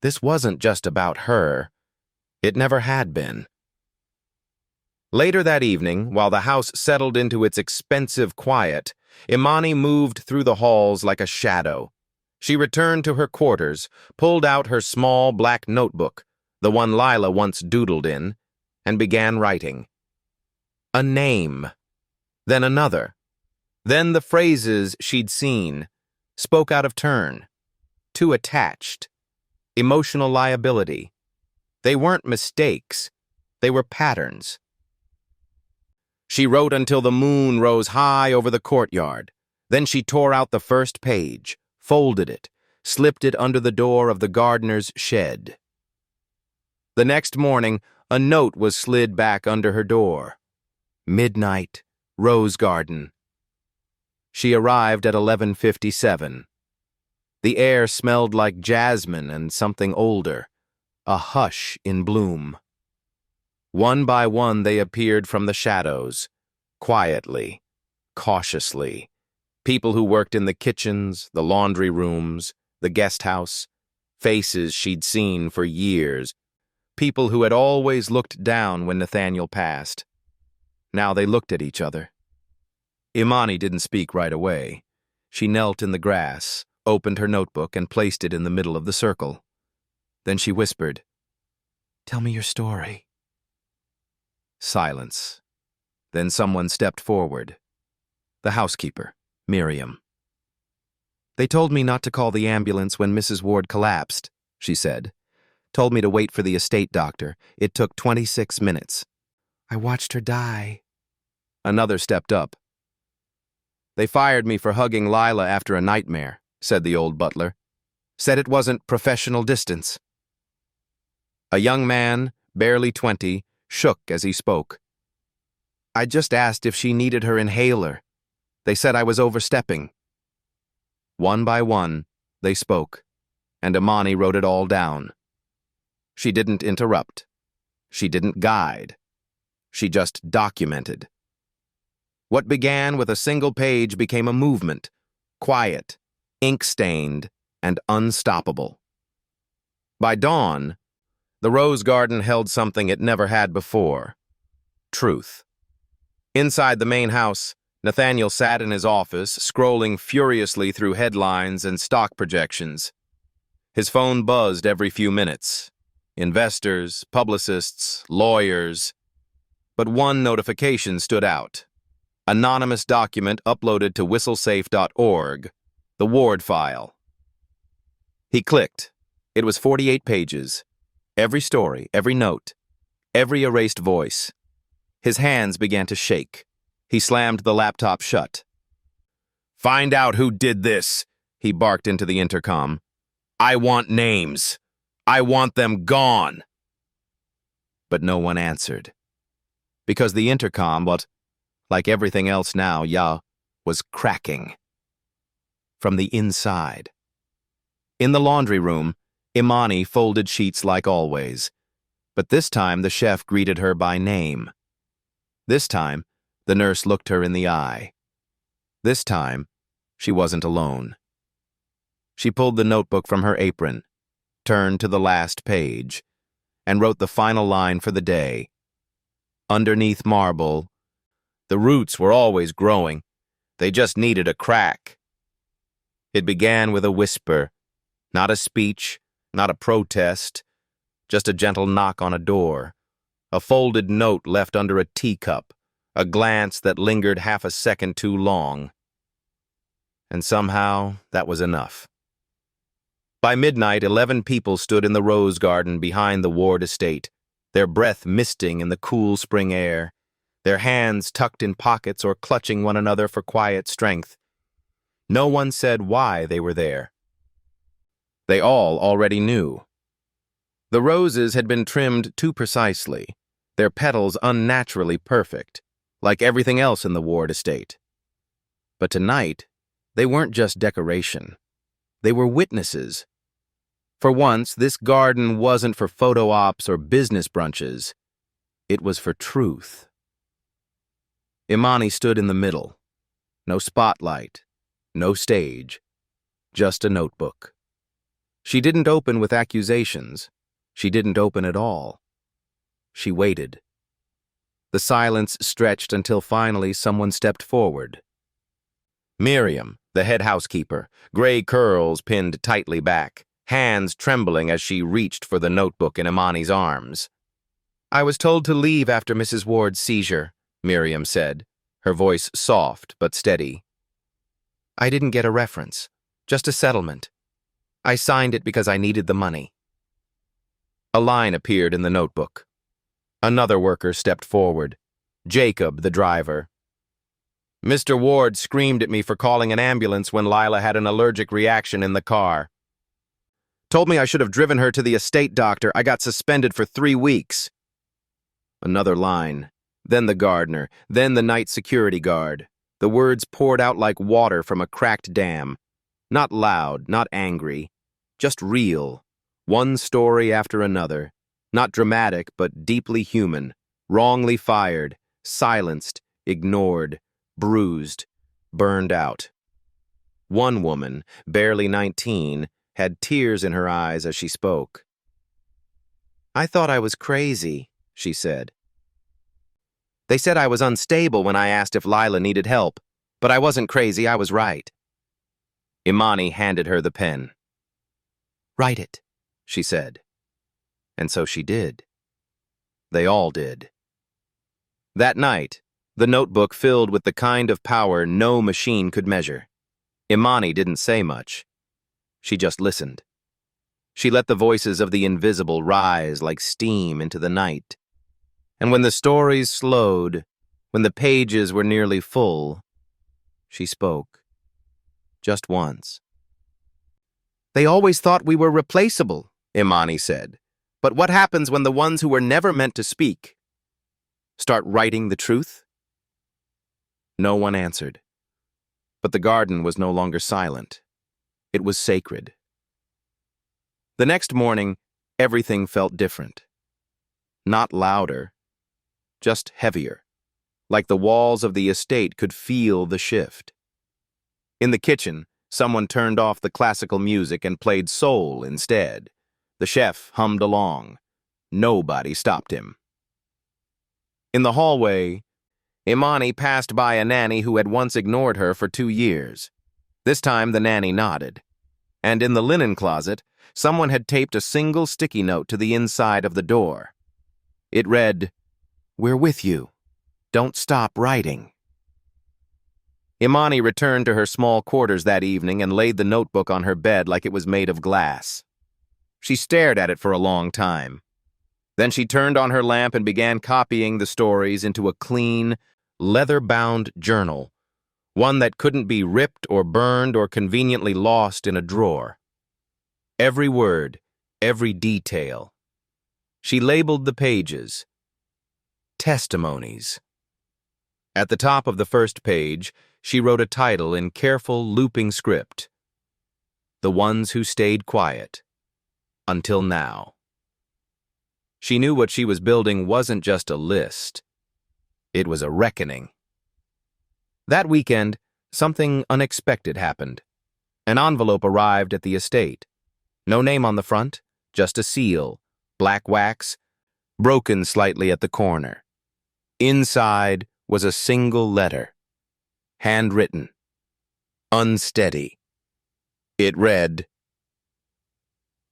This wasn't just about her. It never had been. Later that evening, while the house settled into its expensive quiet, Imani moved through the halls like a shadow. She returned to her quarters, pulled out her small black notebook, the one Lila once doodled in, and began writing. A name. Then another. Then the phrases she'd seen, spoke out of turn. Too attached. Emotional liability. They weren't mistakes. They were patterns. She wrote until the moon rose high over the courtyard. Then she tore out the first page, folded it, slipped it under the door of the gardener's shed. The next morning, a note was slid back under her door. Midnight, Rose Garden. She arrived at 11:57. The air smelled like jasmine and something older, a hush in bloom. One by one they appeared from the shadows, quietly, cautiously. People who worked in the kitchens, the laundry rooms, the guest house, faces she'd seen for years, people who had always looked down when Nathaniel passed. Now they looked at each other. Imani didn't speak right away. She knelt in the grass, opened her notebook, and placed it in the middle of the circle. Then she whispered, "Tell me your story." Silence. Then someone stepped forward. The housekeeper, Miriam. "They told me not to call the ambulance when Mrs. Ward collapsed," she said. "Told me to wait for the estate doctor. It took 26 minutes. I watched her die." Another stepped up. "They fired me for hugging Lila after a nightmare," said the old butler. "Said it wasn't professional distance." A young man, barely 20, shook as he spoke. "I just asked if she needed her inhaler. They said I was overstepping." One by one, they spoke, and Imani wrote it all down. She didn't interrupt. She didn't guide. She just documented. What began with a single page became a movement, quiet, ink-stained, and unstoppable. By dawn, the Rose Garden held something it never had before: truth. Inside the main house, Nathaniel sat in his office, scrolling furiously through headlines and stock projections. His phone buzzed every few minutes. Investors, publicists, lawyers. But one notification stood out. Anonymous document uploaded to whistlesafe.org, the Ward file. He clicked. It was 48 pages. Every story, every note, every erased voice. His hands began to shake. He slammed the laptop shut. "Find out who did this," he barked into the intercom. "I want names. I want them gone." But no one answered. Because the intercom, like everything else now, was cracking. From the inside. In the laundry room, Imani folded sheets like always. But this time the chef greeted her by name. This time, the nurse looked her in the eye. This time, she wasn't alone. She pulled the notebook from her apron, turned to the last page, and wrote the final line for the day. Underneath marble, the roots were always growing. They just needed a crack. It began with a whisper, not a speech, not a protest, just a gentle knock on a door, a folded note left under a teacup, a glance that lingered half a second too long. And somehow, that was enough. By midnight, 11 people stood in the Rose Garden behind the Ward estate, their breath misting in the cool spring air. their hands tucked in pockets or clutching one another for quiet strength. No one said why they were there. They all already knew. The roses had been trimmed too precisely, their petals unnaturally perfect, like everything else in the Ward estate. But tonight, they weren't just decoration. They were witnesses. For once, this garden wasn't for photo ops or business brunches. It was for truth. Imani stood in the middle. No spotlight, no stage, just a notebook. She didn't open with accusations. She didn't open at all. She waited. The silence stretched until finally someone stepped forward. Miriam, the head housekeeper, gray curls pinned tightly back, hands trembling as she reached for the notebook in Imani's arms. "I was told to leave after Mrs. Ward's seizure," Miriam said, her voice soft but steady. "I didn't get a reference, just a settlement. I signed it because I needed the money." A line appeared in the notebook. Another worker stepped forward. Jacob, the driver. "Mr. Ward screamed at me for calling an ambulance when Lila had an allergic reaction in the car. Told me I should have driven her to the estate doctor. I got suspended for 3 weeks. Another line. Then the gardener. Then the night security guard. The words poured out like water from a cracked dam. Not loud, not angry. Just real. One story after another. Not dramatic, but deeply human. Wrongly fired. Silenced. Ignored. Bruised. Burned out. One woman, barely 19, had tears in her eyes as she spoke. "I thought I was crazy," she said. "They said I was unstable when I asked if Lila needed help, but I wasn't crazy, I was right." Imani handed her the pen. "Write it," she said. And so she did. They all did. That night, the notebook filled with the kind of power no machine could measure. Imani didn't say much. She just listened. She let the voices of the invisible rise like steam into the night. And when the stories slowed, when the pages were nearly full, she spoke. Just once. "They always thought we were replaceable," Imani said. "But what happens when the ones who were never meant to speak start writing the truth?" No one answered. But the garden was no longer silent. It was sacred. The next morning, everything felt different. Not louder, just heavier, like the walls of the estate could feel the shift. In the kitchen, someone turned off the classical music and played soul instead. The chef hummed along. Nobody stopped him. In the hallway, Imani passed by a nanny who had once ignored her for 2 years. This time the nanny nodded. And in the linen closet, someone had taped a single sticky note to the inside of the door. It read, "We're with you. Don't stop writing." Imani returned to her small quarters that evening and laid the notebook on her bed like it was made of glass. She stared at it for a long time. Then she turned on her lamp and began copying the stories into a clean, leather-bound journal, one that couldn't be ripped or burned or conveniently lost in a drawer. Every word, every detail. She labeled the pages. Testimonies. At the top of the first page, she wrote a title in careful, looping script. "The Ones Who Stayed Quiet. Until Now." She knew what she was building wasn't just a list. It was a reckoning. That weekend, something unexpected happened. An envelope arrived at the estate. No name on the front, just a seal, black wax, broken slightly at the corner. Inside was a single letter, handwritten, unsteady. It read,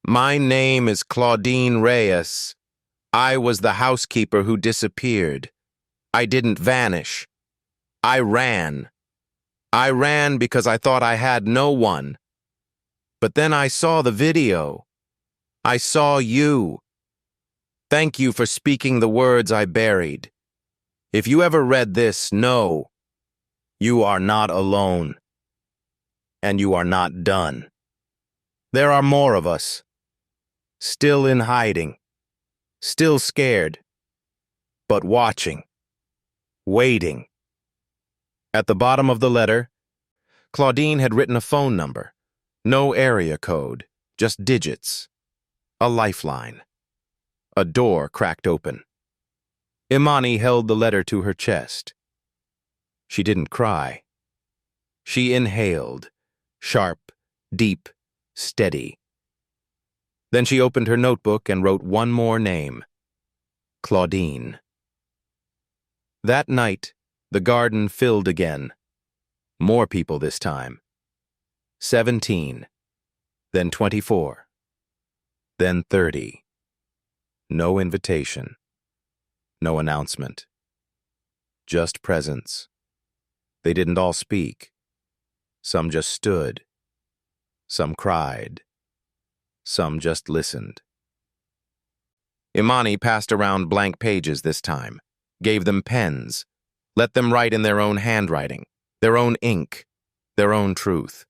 "My name is Claudine Reyes. I was the housekeeper who disappeared. I didn't vanish. I ran. I ran because I thought I had no one. But then I saw the video. I saw you. Thank you for speaking the words I buried. If you ever read this, know you are not alone, and you are not done. There are more of us, still in hiding, still scared, but watching, waiting. At the bottom of the letter, Claudine had written a phone number. No area code, just digits. A lifeline. A door cracked open. Imani held the letter to her chest. She didn't cry. She inhaled, sharp, deep, steady. Then she opened her notebook and wrote one more name. Claudine. That night, the garden filled again. More people this time. 17, then 24, then 30. No invitation, no announcement. Just presence. They didn't all speak. Some just stood. Some cried. Some just listened. Imani passed around blank pages this time, gave them pens, let them write in their own handwriting, their own ink, their own truth.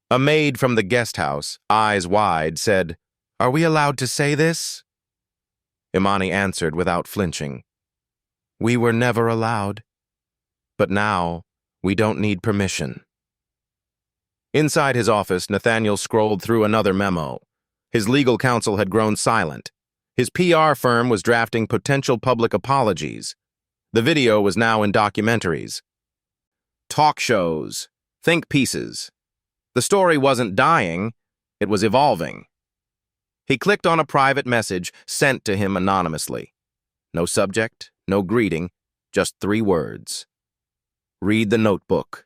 A maid from the guest house, eyes wide, said, "Are we allowed to say this?" Imani answered without flinching, "We were never allowed. But now, we don't need permission." Inside his office, Nathaniel scrolled through another memo. His legal counsel had grown silent. His PR firm was drafting potential public apologies. The video was now in documentaries. Talk shows, think pieces. The story wasn't dying, it was evolving. He clicked on a private message sent to him anonymously. No subject, no greeting, just 3 words. Read the notebook.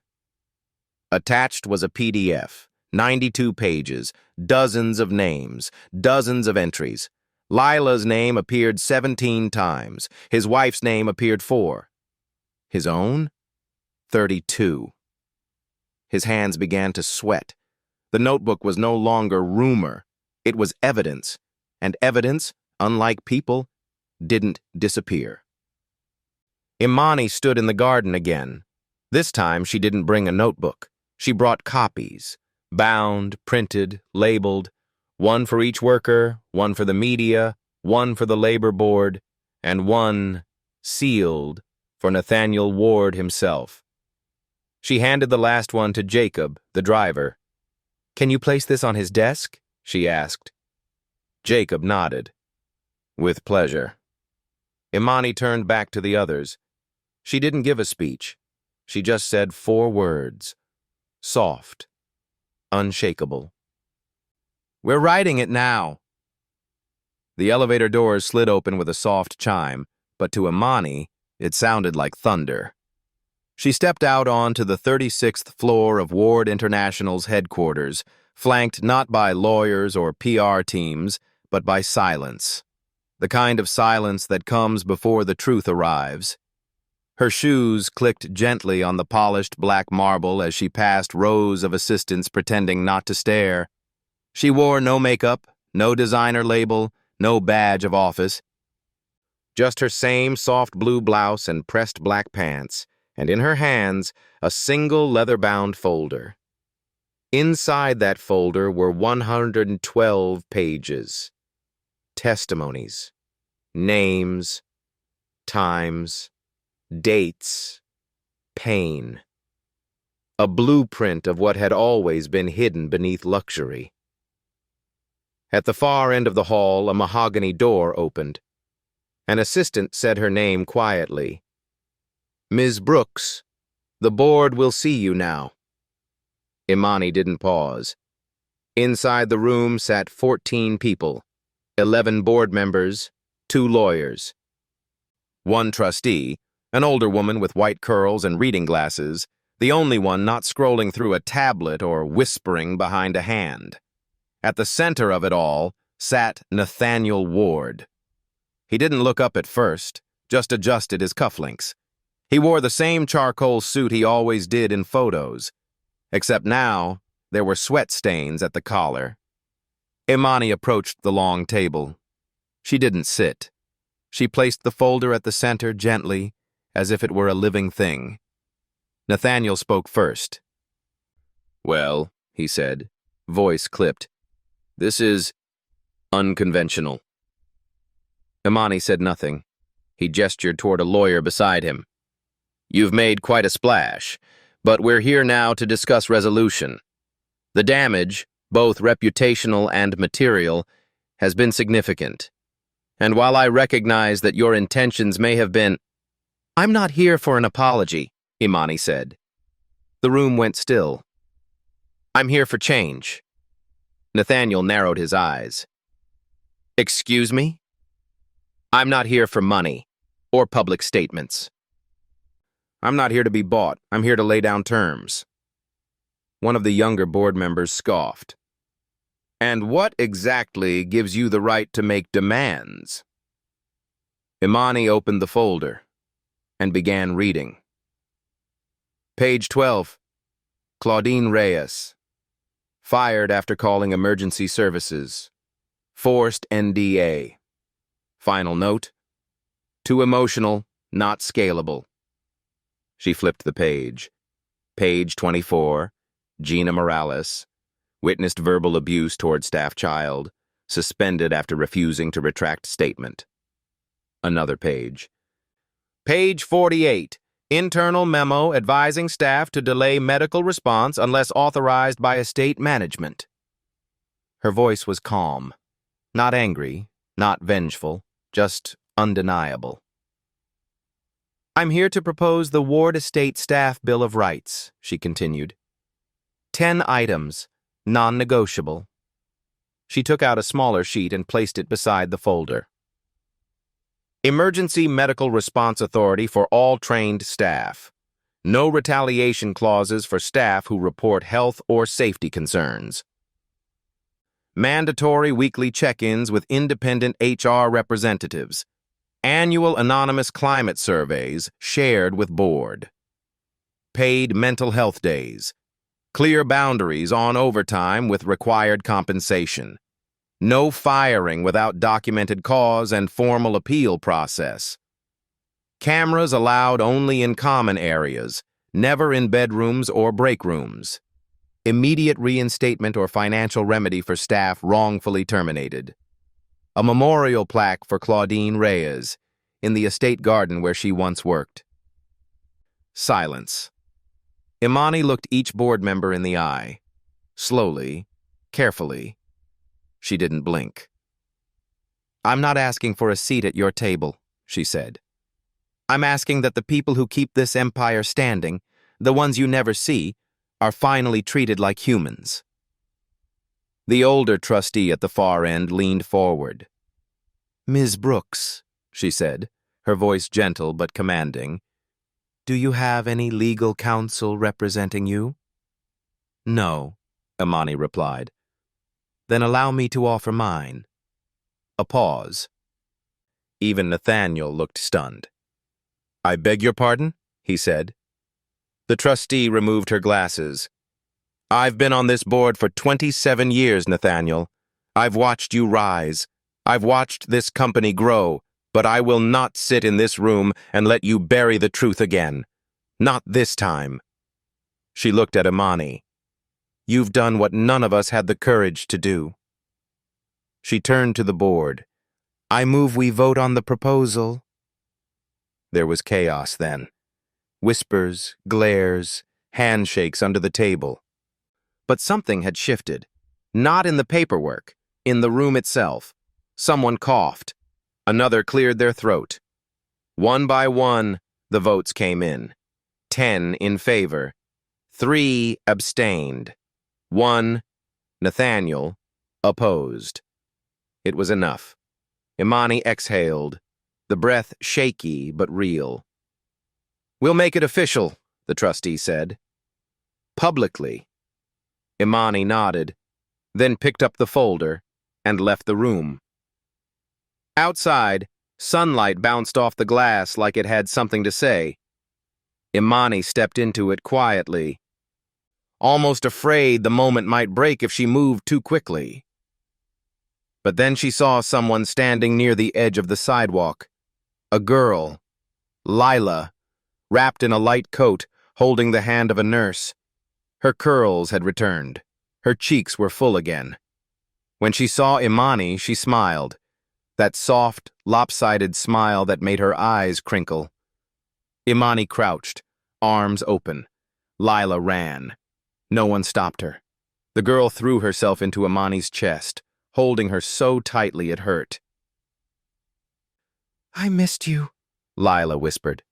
Attached was a PDF, 92 pages, dozens of names, dozens of entries. Lila's name appeared 17 times. His wife's name appeared 4. His own? 32. His hands began to sweat. The notebook was no longer rumor. It was evidence. And evidence, unlike people, didn't disappear. Imani stood in the garden again. This time she didn't bring a notebook. She brought copies, bound, printed, labeled, one for each worker, one for the media, one for the labor board, and one, sealed, for Nathaniel Ward himself. She handed the last one to Jacob, the driver. "Can you place this on his desk?" she asked. Jacob nodded. "With pleasure." Imani turned back to the others. She didn't give a speech. She just said 4 words. Soft. Unshakable. "We're writing it now." The elevator doors slid open with a soft chime, but to Imani, it sounded like thunder. She stepped out onto the 36th floor of Ward International's headquarters, flanked not by lawyers or PR teams, but by silence. The kind of silence that comes before the truth arrives. Her shoes clicked gently on the polished black marble as she passed rows of assistants pretending not to stare. She wore no makeup, no designer label, no badge of office. Just her same soft blue blouse and pressed black pants, and in her hands, a single leather-bound folder. Inside that folder were 112 pages. Testimonies, names, times, dates, pain. A blueprint of what had always been hidden beneath luxury. At the far end of the hall, a mahogany door opened. An assistant said her name quietly. "Ms. Brooks, the board will see you now." Imani didn't pause. Inside the room sat 14 people, 11 board members, 2 lawyers. 1 trustee, an older woman with white curls and reading glasses, the only one not scrolling through a tablet or whispering behind a hand. At the center of it all sat Nathaniel Ward. He didn't look up at first, just adjusted his cufflinks. He wore the same charcoal suit he always did in photos, except now there were sweat stains at the collar. Imani approached the long table. She didn't sit. She placed the folder at the center gently, as if it were a living thing. Nathaniel spoke first. "Well," he said, voice clipped, "this is unconventional." Imani said nothing. He gestured toward a lawyer beside him. "You've made quite a splash, but we're here now to discuss resolution. The damage, both reputational and material, has been significant. And while I recognize that your intentions may have been—" "I'm not here for an apology," Imani said. The room went still. "I'm here for change." Nathaniel narrowed his eyes. "Excuse me? I'm not here for money or public statements. I'm not here to be bought. I'm here to lay down terms." One of the younger board members scoffed. "And what exactly gives you the right to make demands?" Imani opened the folder and began reading. Page 12. Claudine Reyes. Fired after calling emergency services. Forced NDA. Final note. Too emotional, not scalable. She flipped the page. Page 24. Gina Morales. Witnessed verbal abuse toward staff child. Suspended after refusing to retract statement. Another page. Page 48. Internal memo advising staff to delay medical response unless authorized by estate management. Her voice was calm. Not angry, not vengeful, just undeniable. "I'm here to propose the Ward Estate Staff Bill of Rights," she continued. 10 items, non-negotiable. She took out a smaller sheet and placed it beside the folder. Emergency Medical Response Authority for all trained staff. No retaliation clauses for staff who report health or safety concerns. Mandatory weekly check-ins with independent HR representatives. Annual anonymous climate surveys shared with board. Paid mental health days. Clear boundaries on overtime with required compensation. No firing without documented cause and formal appeal process. Cameras allowed only in common areas, never in bedrooms or break rooms. Immediate reinstatement or financial remedy for staff wrongfully terminated. A memorial plaque for Claudine Reyes in the estate garden where she once worked. Silence. Imani looked each board member in the eye. Slowly, carefully. She didn't blink. "I'm not asking for a seat at your table," she said. "I'm asking that the people who keep this empire standing, the ones you never see, are finally treated like humans." The older trustee at the far end leaned forward. "Ms. Brooks," she said, her voice gentle but commanding, "do you have any legal counsel representing you?" "No," Imani replied. "Then allow me to offer mine." A pause. Even Nathaniel looked stunned. "I beg your pardon?" he said. The trustee removed her glasses. "I've been on this board for 27 years, Nathaniel. I've watched you rise. I've watched this company grow, but I will not sit in this room and let you bury the truth again. Not this time." She looked at Imani. "You've done what none of us had the courage to do." She turned to the board. "I move we vote on the proposal." There was chaos then. Whispers, glares, handshakes under the table. But something had shifted. Not in the paperwork, in the room itself. Someone coughed. Another cleared their throat. One by one, the votes came in. 10 in favor. 3 abstained. 1, Nathaniel, opposed. It was enough. Imani exhaled, the breath shaky but real. "We'll make it official," the trustee said. "Publicly." Imani nodded, then picked up the folder and left the room. Outside, sunlight bounced off the glass like it had something to say. Imani stepped into it quietly, almost afraid the moment might break if she moved too quickly. But then she saw someone standing near the edge of the sidewalk. A girl, Lila, wrapped in a light coat, holding the hand of a nurse. Her curls had returned. Her cheeks were full again. When she saw Imani, she smiled, that soft, lopsided smile that made her eyes crinkle. Imani crouched, arms open. Lila ran. No one stopped her. The girl threw herself into Imani's chest, holding her so tightly it hurt. "I missed you," Lila whispered.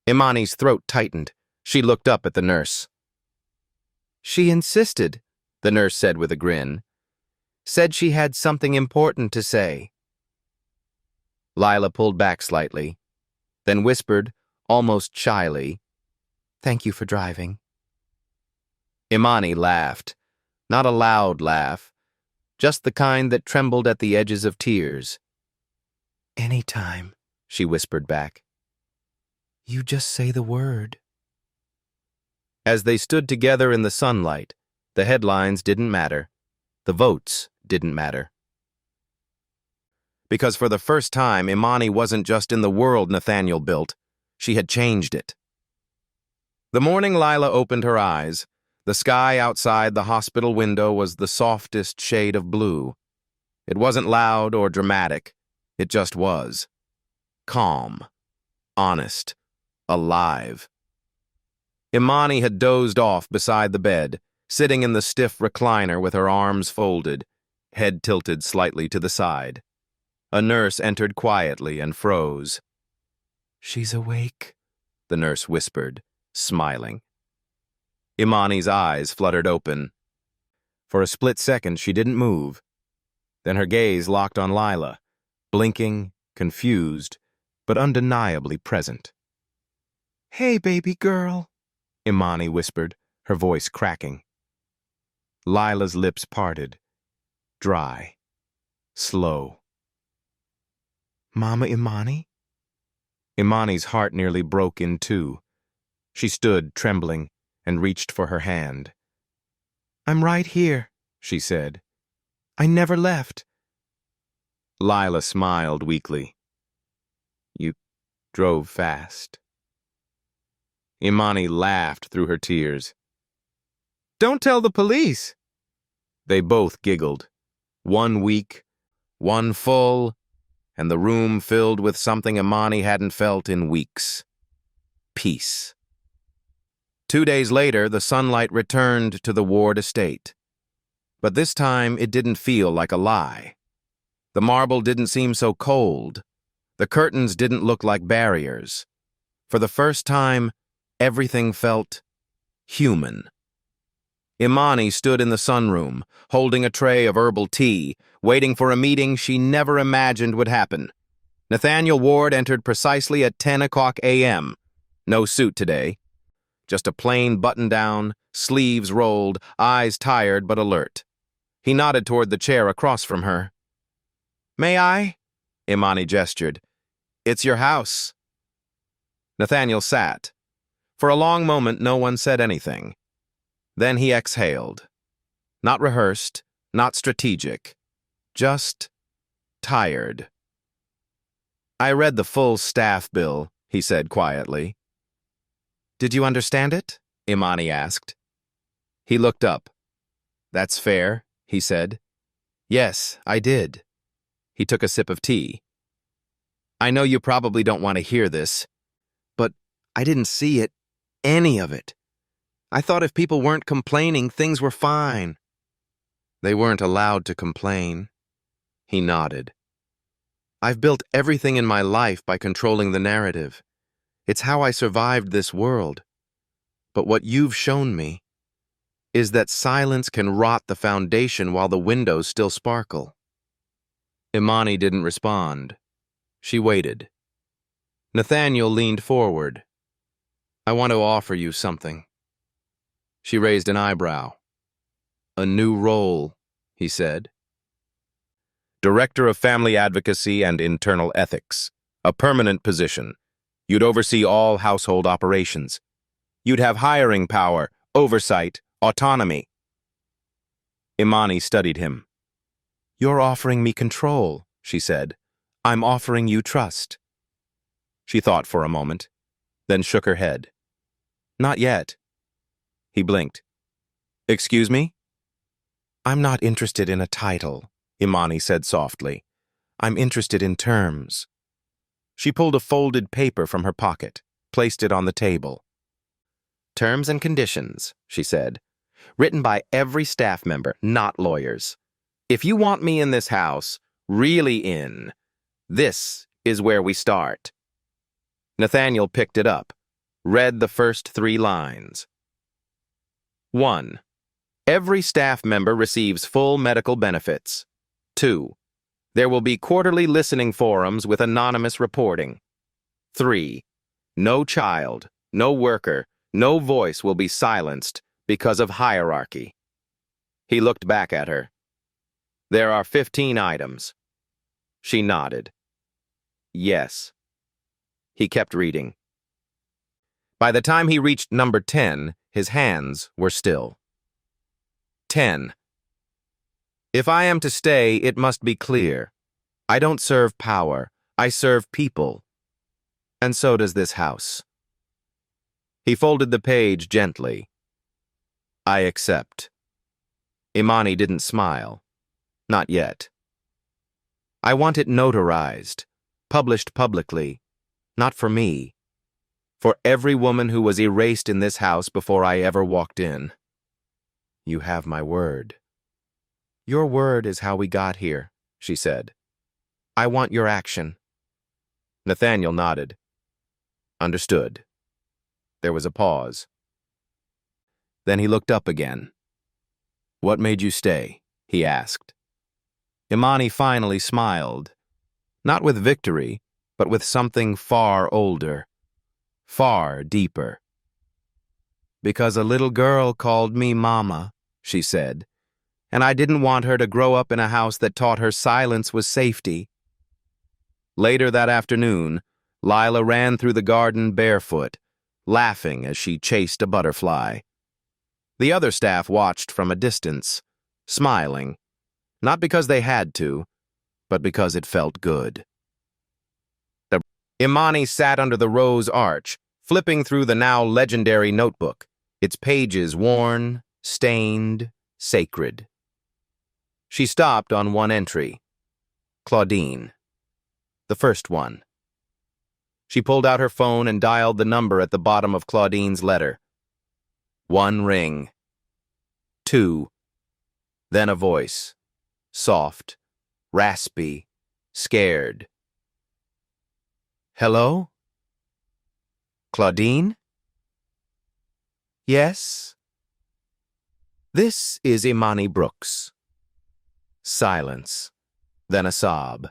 Imani's throat tightened. She looked up at the nurse. "She insisted," the nurse said with a grin. "Said she had something important to say." Lila pulled back slightly, then whispered, almost shyly, "Thank you for driving." Imani laughed. Not a loud laugh, just the kind that trembled at the edges of tears. "Anytime," she whispered back. "You just say the word." As they stood together in the sunlight, the headlines didn't matter. The votes didn't matter. Because for the first time, Imani wasn't just in the world Nathaniel built. She had changed it. The morning Lila opened her eyes, the sky outside the hospital window was the softest shade of blue. It wasn't loud or dramatic. It just was. Calm. Honest. Alive. Imani had dozed off beside the bed, sitting in the stiff recliner with her arms folded, head tilted slightly to the side. A nurse entered quietly and froze. "She's awake," the nurse whispered, smiling. Imani's eyes fluttered open. For a split second, she didn't move. Then her gaze locked on Lila, blinking, confused, but undeniably present. "Hey, baby girl," Imani whispered, her voice cracking. Lila's lips parted, dry, slow. "Mama Imani?" Imani's heart nearly broke in two. She stood, trembling, and reached for her hand. "I'm right here," she said. "I never left." Lila smiled weakly. "You drove fast." Imani laughed through her tears. "Don't tell the police." They both giggled. One weak, one full, and the room filled with something Imani hadn't felt in weeks. Peace. 2 days later, the sunlight returned to the Ward estate. But this time, it didn't feel like a lie. The marble didn't seem so cold. The curtains didn't look like barriers. For the first time, everything felt human. Imani stood in the sunroom, holding a tray of herbal tea, waiting for a meeting she never imagined would happen. Nathaniel Ward entered precisely at 10 o'clock a.m. No suit today. Just a plain button-down, sleeves rolled, eyes tired but alert. He nodded toward the chair across from her. "May I?" Imani gestured. "It's your house." Nathaniel sat. For a long moment, no one said anything. Then he exhaled. Not rehearsed, not strategic. Just tired. "I read the full staff bill," he said quietly. "Did you understand it?" Imani asked. He looked up. "That's fair," he said. "Yes, I did." He took a sip of tea. "I know you probably don't want to hear this, but I didn't see it, any of it. I thought if people weren't complaining, things were fine." "They weren't allowed to complain." He nodded. "I've built everything in my life by controlling the narrative. It's how I survived this world. But what you've shown me is that silence can rot the foundation while the windows still sparkle." Imani didn't respond. She waited. Nathaniel leaned forward. "I want to offer you something." She raised an eyebrow. "A new role," he said. "Director of Family Advocacy and Internal Ethics. A permanent position. You'd oversee all household operations. You'd have hiring power, oversight, autonomy." Imani studied him. "You're offering me control," she said. "I'm offering you trust." She thought for a moment. then shook her head. Not yet. He blinked. Excuse me? I'm not interested in a title, Imani said softly. I'm interested in terms. She pulled a folded paper from her pocket, placed it on the table. Terms and conditions, she said, written by every staff member, not lawyers. If you want me in this house, really in, this is where we start. Nathaniel picked it up, read the first 3 lines. 1. Every staff member receives full medical benefits. 2. There will be quarterly listening forums with anonymous reporting. 3. No child, no worker, no voice will be silenced because of hierarchy. He looked back at her. There are 15 items. She nodded. Yes. He kept reading. By the time he reached number 10, his hands were still. 10. If I am to stay, it must be clear. I don't serve power. I serve people. And so does this house. He folded the page gently. I accept. Imani didn't smile. Not yet. I want it notarized, published publicly, not for me, for every woman who was erased in this house before I ever walked in. You have my word. Your word is how we got here, she said. I want your action. Nathaniel nodded. Understood. There was a pause. Then he looked up again. What made you stay? He asked. Imani finally smiled, not with victory, but with something far older, far deeper. Because a little girl called me Mama, she said, and I didn't want her to grow up in a house that taught her silence was safety. Later that afternoon, Lila ran through the garden barefoot, laughing as she chased a butterfly. The other staff watched from a distance, smiling, not because they had to, but because it felt good. Imani sat under the rose arch, flipping through the now legendary notebook, its pages worn, stained, sacred. She stopped on one entry. Claudine. The first one. She pulled out her phone and dialed the number at the bottom of Claudine's letter. 1 ring. 2. Then a voice. Soft, raspy, scared. Hello? Claudine? Yes? This is Imani Brooks. Silence. Then a sob.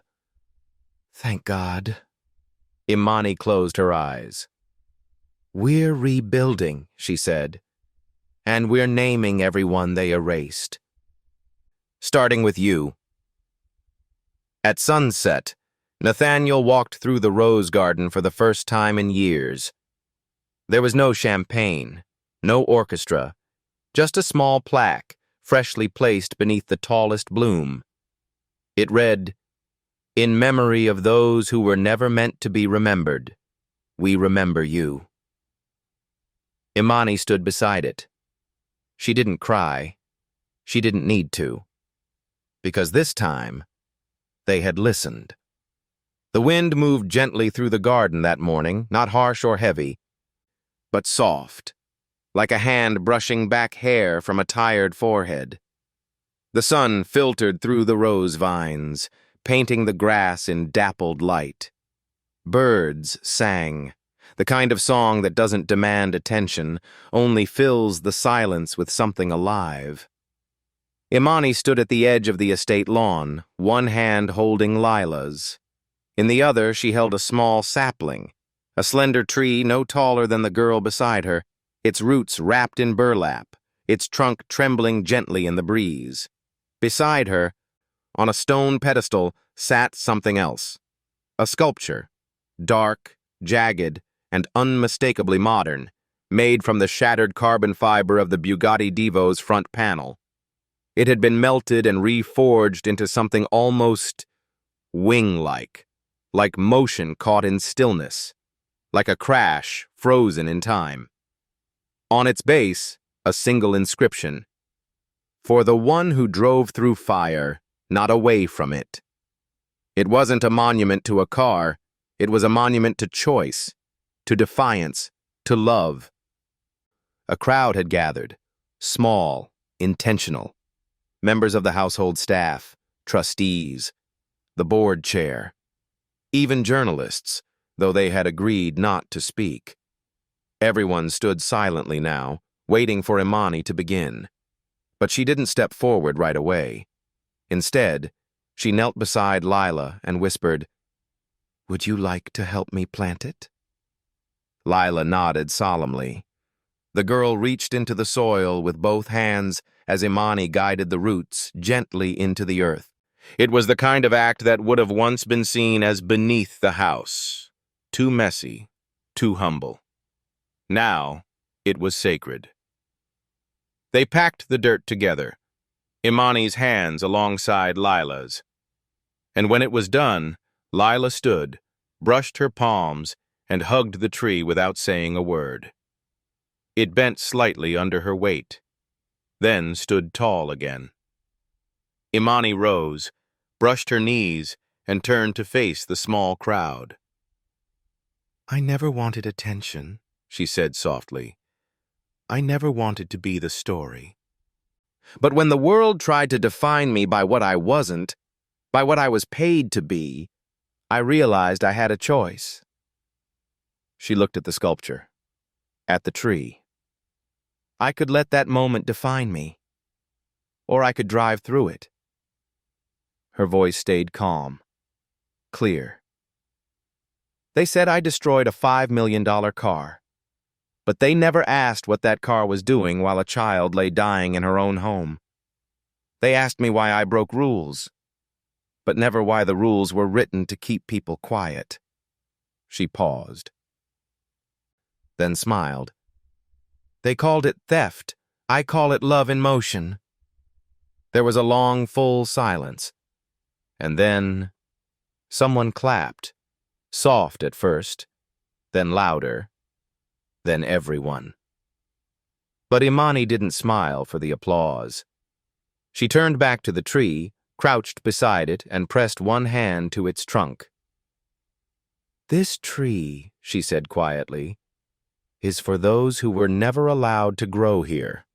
Thank God. Imani closed her eyes. We're rebuilding, she said, and we're naming everyone they erased. Starting with you. At sunset, Nathaniel walked through the rose garden for the first time in years. There was no champagne, no orchestra, just a small plaque freshly placed beneath the tallest bloom. It read, In memory of those who were never meant to be remembered, we remember you. Imani stood beside it. She didn't cry. She didn't need to. Because this time, they had listened. The wind moved gently through the garden that morning, not harsh or heavy, but soft, like a hand brushing back hair from a tired forehead. The sun filtered through the rose vines, painting the grass in dappled light. Birds sang, the kind of song that doesn't demand attention, only fills the silence with something alive. Imani stood at the edge of the estate lawn, one hand holding Lila's. In the other, she held a small sapling, a slender tree no taller than the girl beside her, its roots wrapped in burlap, its trunk trembling gently in the breeze. Beside her, on a stone pedestal, sat something else. A sculpture, dark, jagged, and unmistakably modern, made from the shattered carbon fiber of the Bugatti Divo's front panel. It had been melted and reforged into something almost wing-like, like motion caught in stillness. like a crash frozen in time. On its base, a single inscription: "For the one who drove through fire, not away from it." It wasn't a monument to a car, it was a monument to choice, to defiance, to love. A crowd had gathered, small, intentional. Members of the household staff, trustees, the board chair, even journalists, though they had agreed not to speak. Everyone stood silently now, waiting for Imani to begin. But she didn't step forward right away. Instead, she knelt beside Lila and whispered, "Would you like to help me plant it?" Lila nodded solemnly. The girl reached into the soil with both hands as Imani guided the roots gently into the earth. It was the kind of act that would have once been seen as beneath the house. Too messy, too humble. Now, it was sacred. They packed the dirt together, Imani's hands alongside Lila's. And when it was done, Lila stood, brushed her palms, and hugged the tree without saying a word. It bent slightly under her weight, then stood tall again. Imani rose, brushed her knees, and turned to face the small crowd. "I never wanted attention," she said softly. "I never wanted to be the story. But when the world tried to define me by what I wasn't, by what I was paid to be, I realized I had a choice." She looked at the sculpture, at the tree. I could let that moment define me, or I could drive through it. Her voice stayed calm, clear. They said I destroyed a $5 million car, but they never asked what that car was doing while a child lay dying in her own home. They asked me why I broke rules, but never why the rules were written to keep people quiet. She paused, then smiled. They called it theft. I call it love in motion. There was a long, full silence. And then someone clapped, soft at first, then louder, then everyone. But Imani didn't smile for the applause. She turned back to the tree, crouched beside it, and pressed one hand to its trunk. "This tree," she said quietly, "is for those who were never allowed to grow here."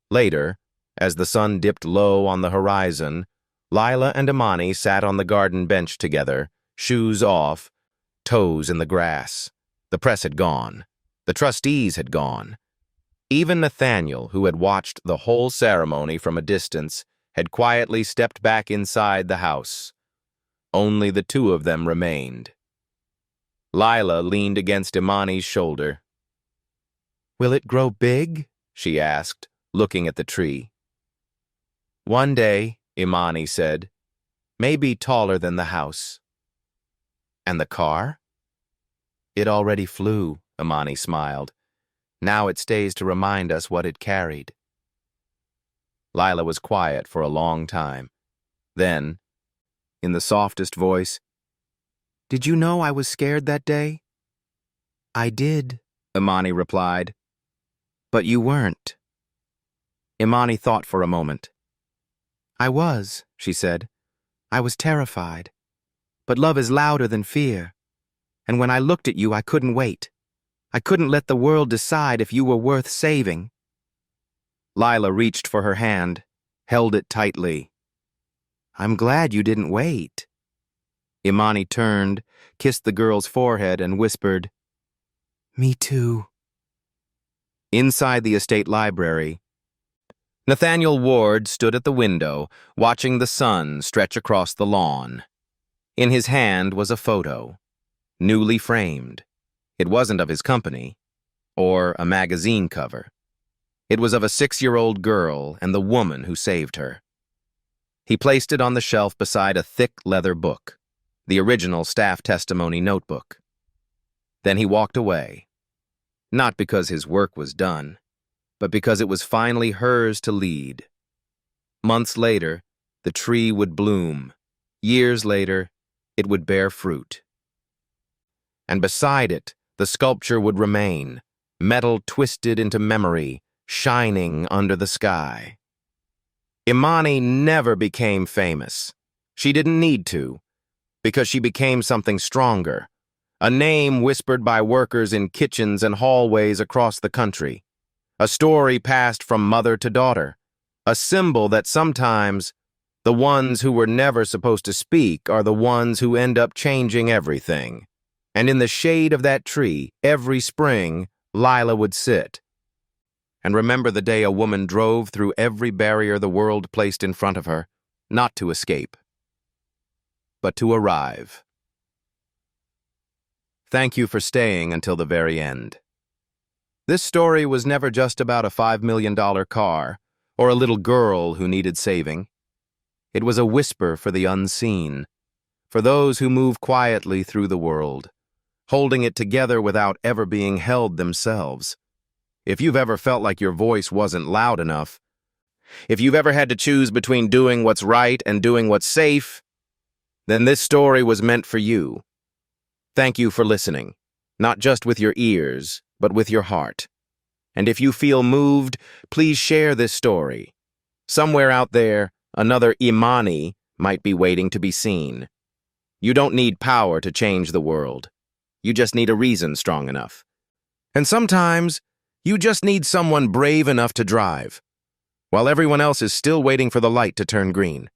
Later, as the sun dipped low on the horizon, Lila and Imani sat on the garden bench together, shoes off, toes in the grass. The press had gone. The trustees had gone. Even Nathaniel, who had watched the whole ceremony from a distance, had quietly stepped back inside the house. Only the two of them remained. Lila leaned against Imani's shoulder. "Will it grow big?" she asked, looking at the tree. "One day," Imani said, "maybe taller than the house." "And the car?" "It already flew," Imani smiled. "Now it stays to remind us what it carried." Lila was quiet for a long time. Then, in the softest voice, "Did you know I was scared that day?" "I did," Imani replied. "But you weren't." Imani thought for a moment. "I was," she said. "I was terrified. But love is louder than fear. And when I looked at you, I couldn't wait. I couldn't let the world decide if you were worth saving." Lila reached for her hand, held it tightly. "I'm glad you didn't wait." Imani turned, kissed the girl's forehead, and whispered, "Me too." Inside the estate library, Nathaniel Ward stood at the window, watching the sun stretch across the lawn. In his hand was a photo, newly framed. It wasn't of his company, or a magazine cover. It was of a 6-year-old girl and the woman who saved her. He placed it on the shelf beside a thick leather book, the original staff testimony notebook. Then he walked away, not because his work was done, but because it was finally hers to lead. Months later, the tree would bloom. Years later, it would bear fruit. And beside it, The sculpture would remain, metal twisted into memory, shining under the sky. Imani never became famous. She didn't need to, because she became something stronger, a name whispered by workers in kitchens and hallways across the country, a story passed from mother to daughter, a symbol that sometimes the ones who were never supposed to speak are the ones who end up changing everything. And in the shade of that tree, every spring, Lila would sit and remember the day a woman drove through every barrier the world placed in front of her, not to escape, but to arrive. Thank you for staying until the very end. This story was never just about a $5 million car or a little girl who needed saving. It was a whisper for the unseen, for those who move quietly through the world, holding it together without ever being held themselves. If you've ever felt like your voice wasn't loud enough, if you've ever had to choose between doing what's right and doing what's safe, then this story was meant for you. Thank you for listening, not just with your ears, but with your heart. And if you feel moved, please share this story. Somewhere out there, another Imani might be waiting to be seen. You don't need power to change the world. You just need a reason strong enough. And sometimes, you just need someone brave enough to drive, while everyone else is still waiting for the light to turn green.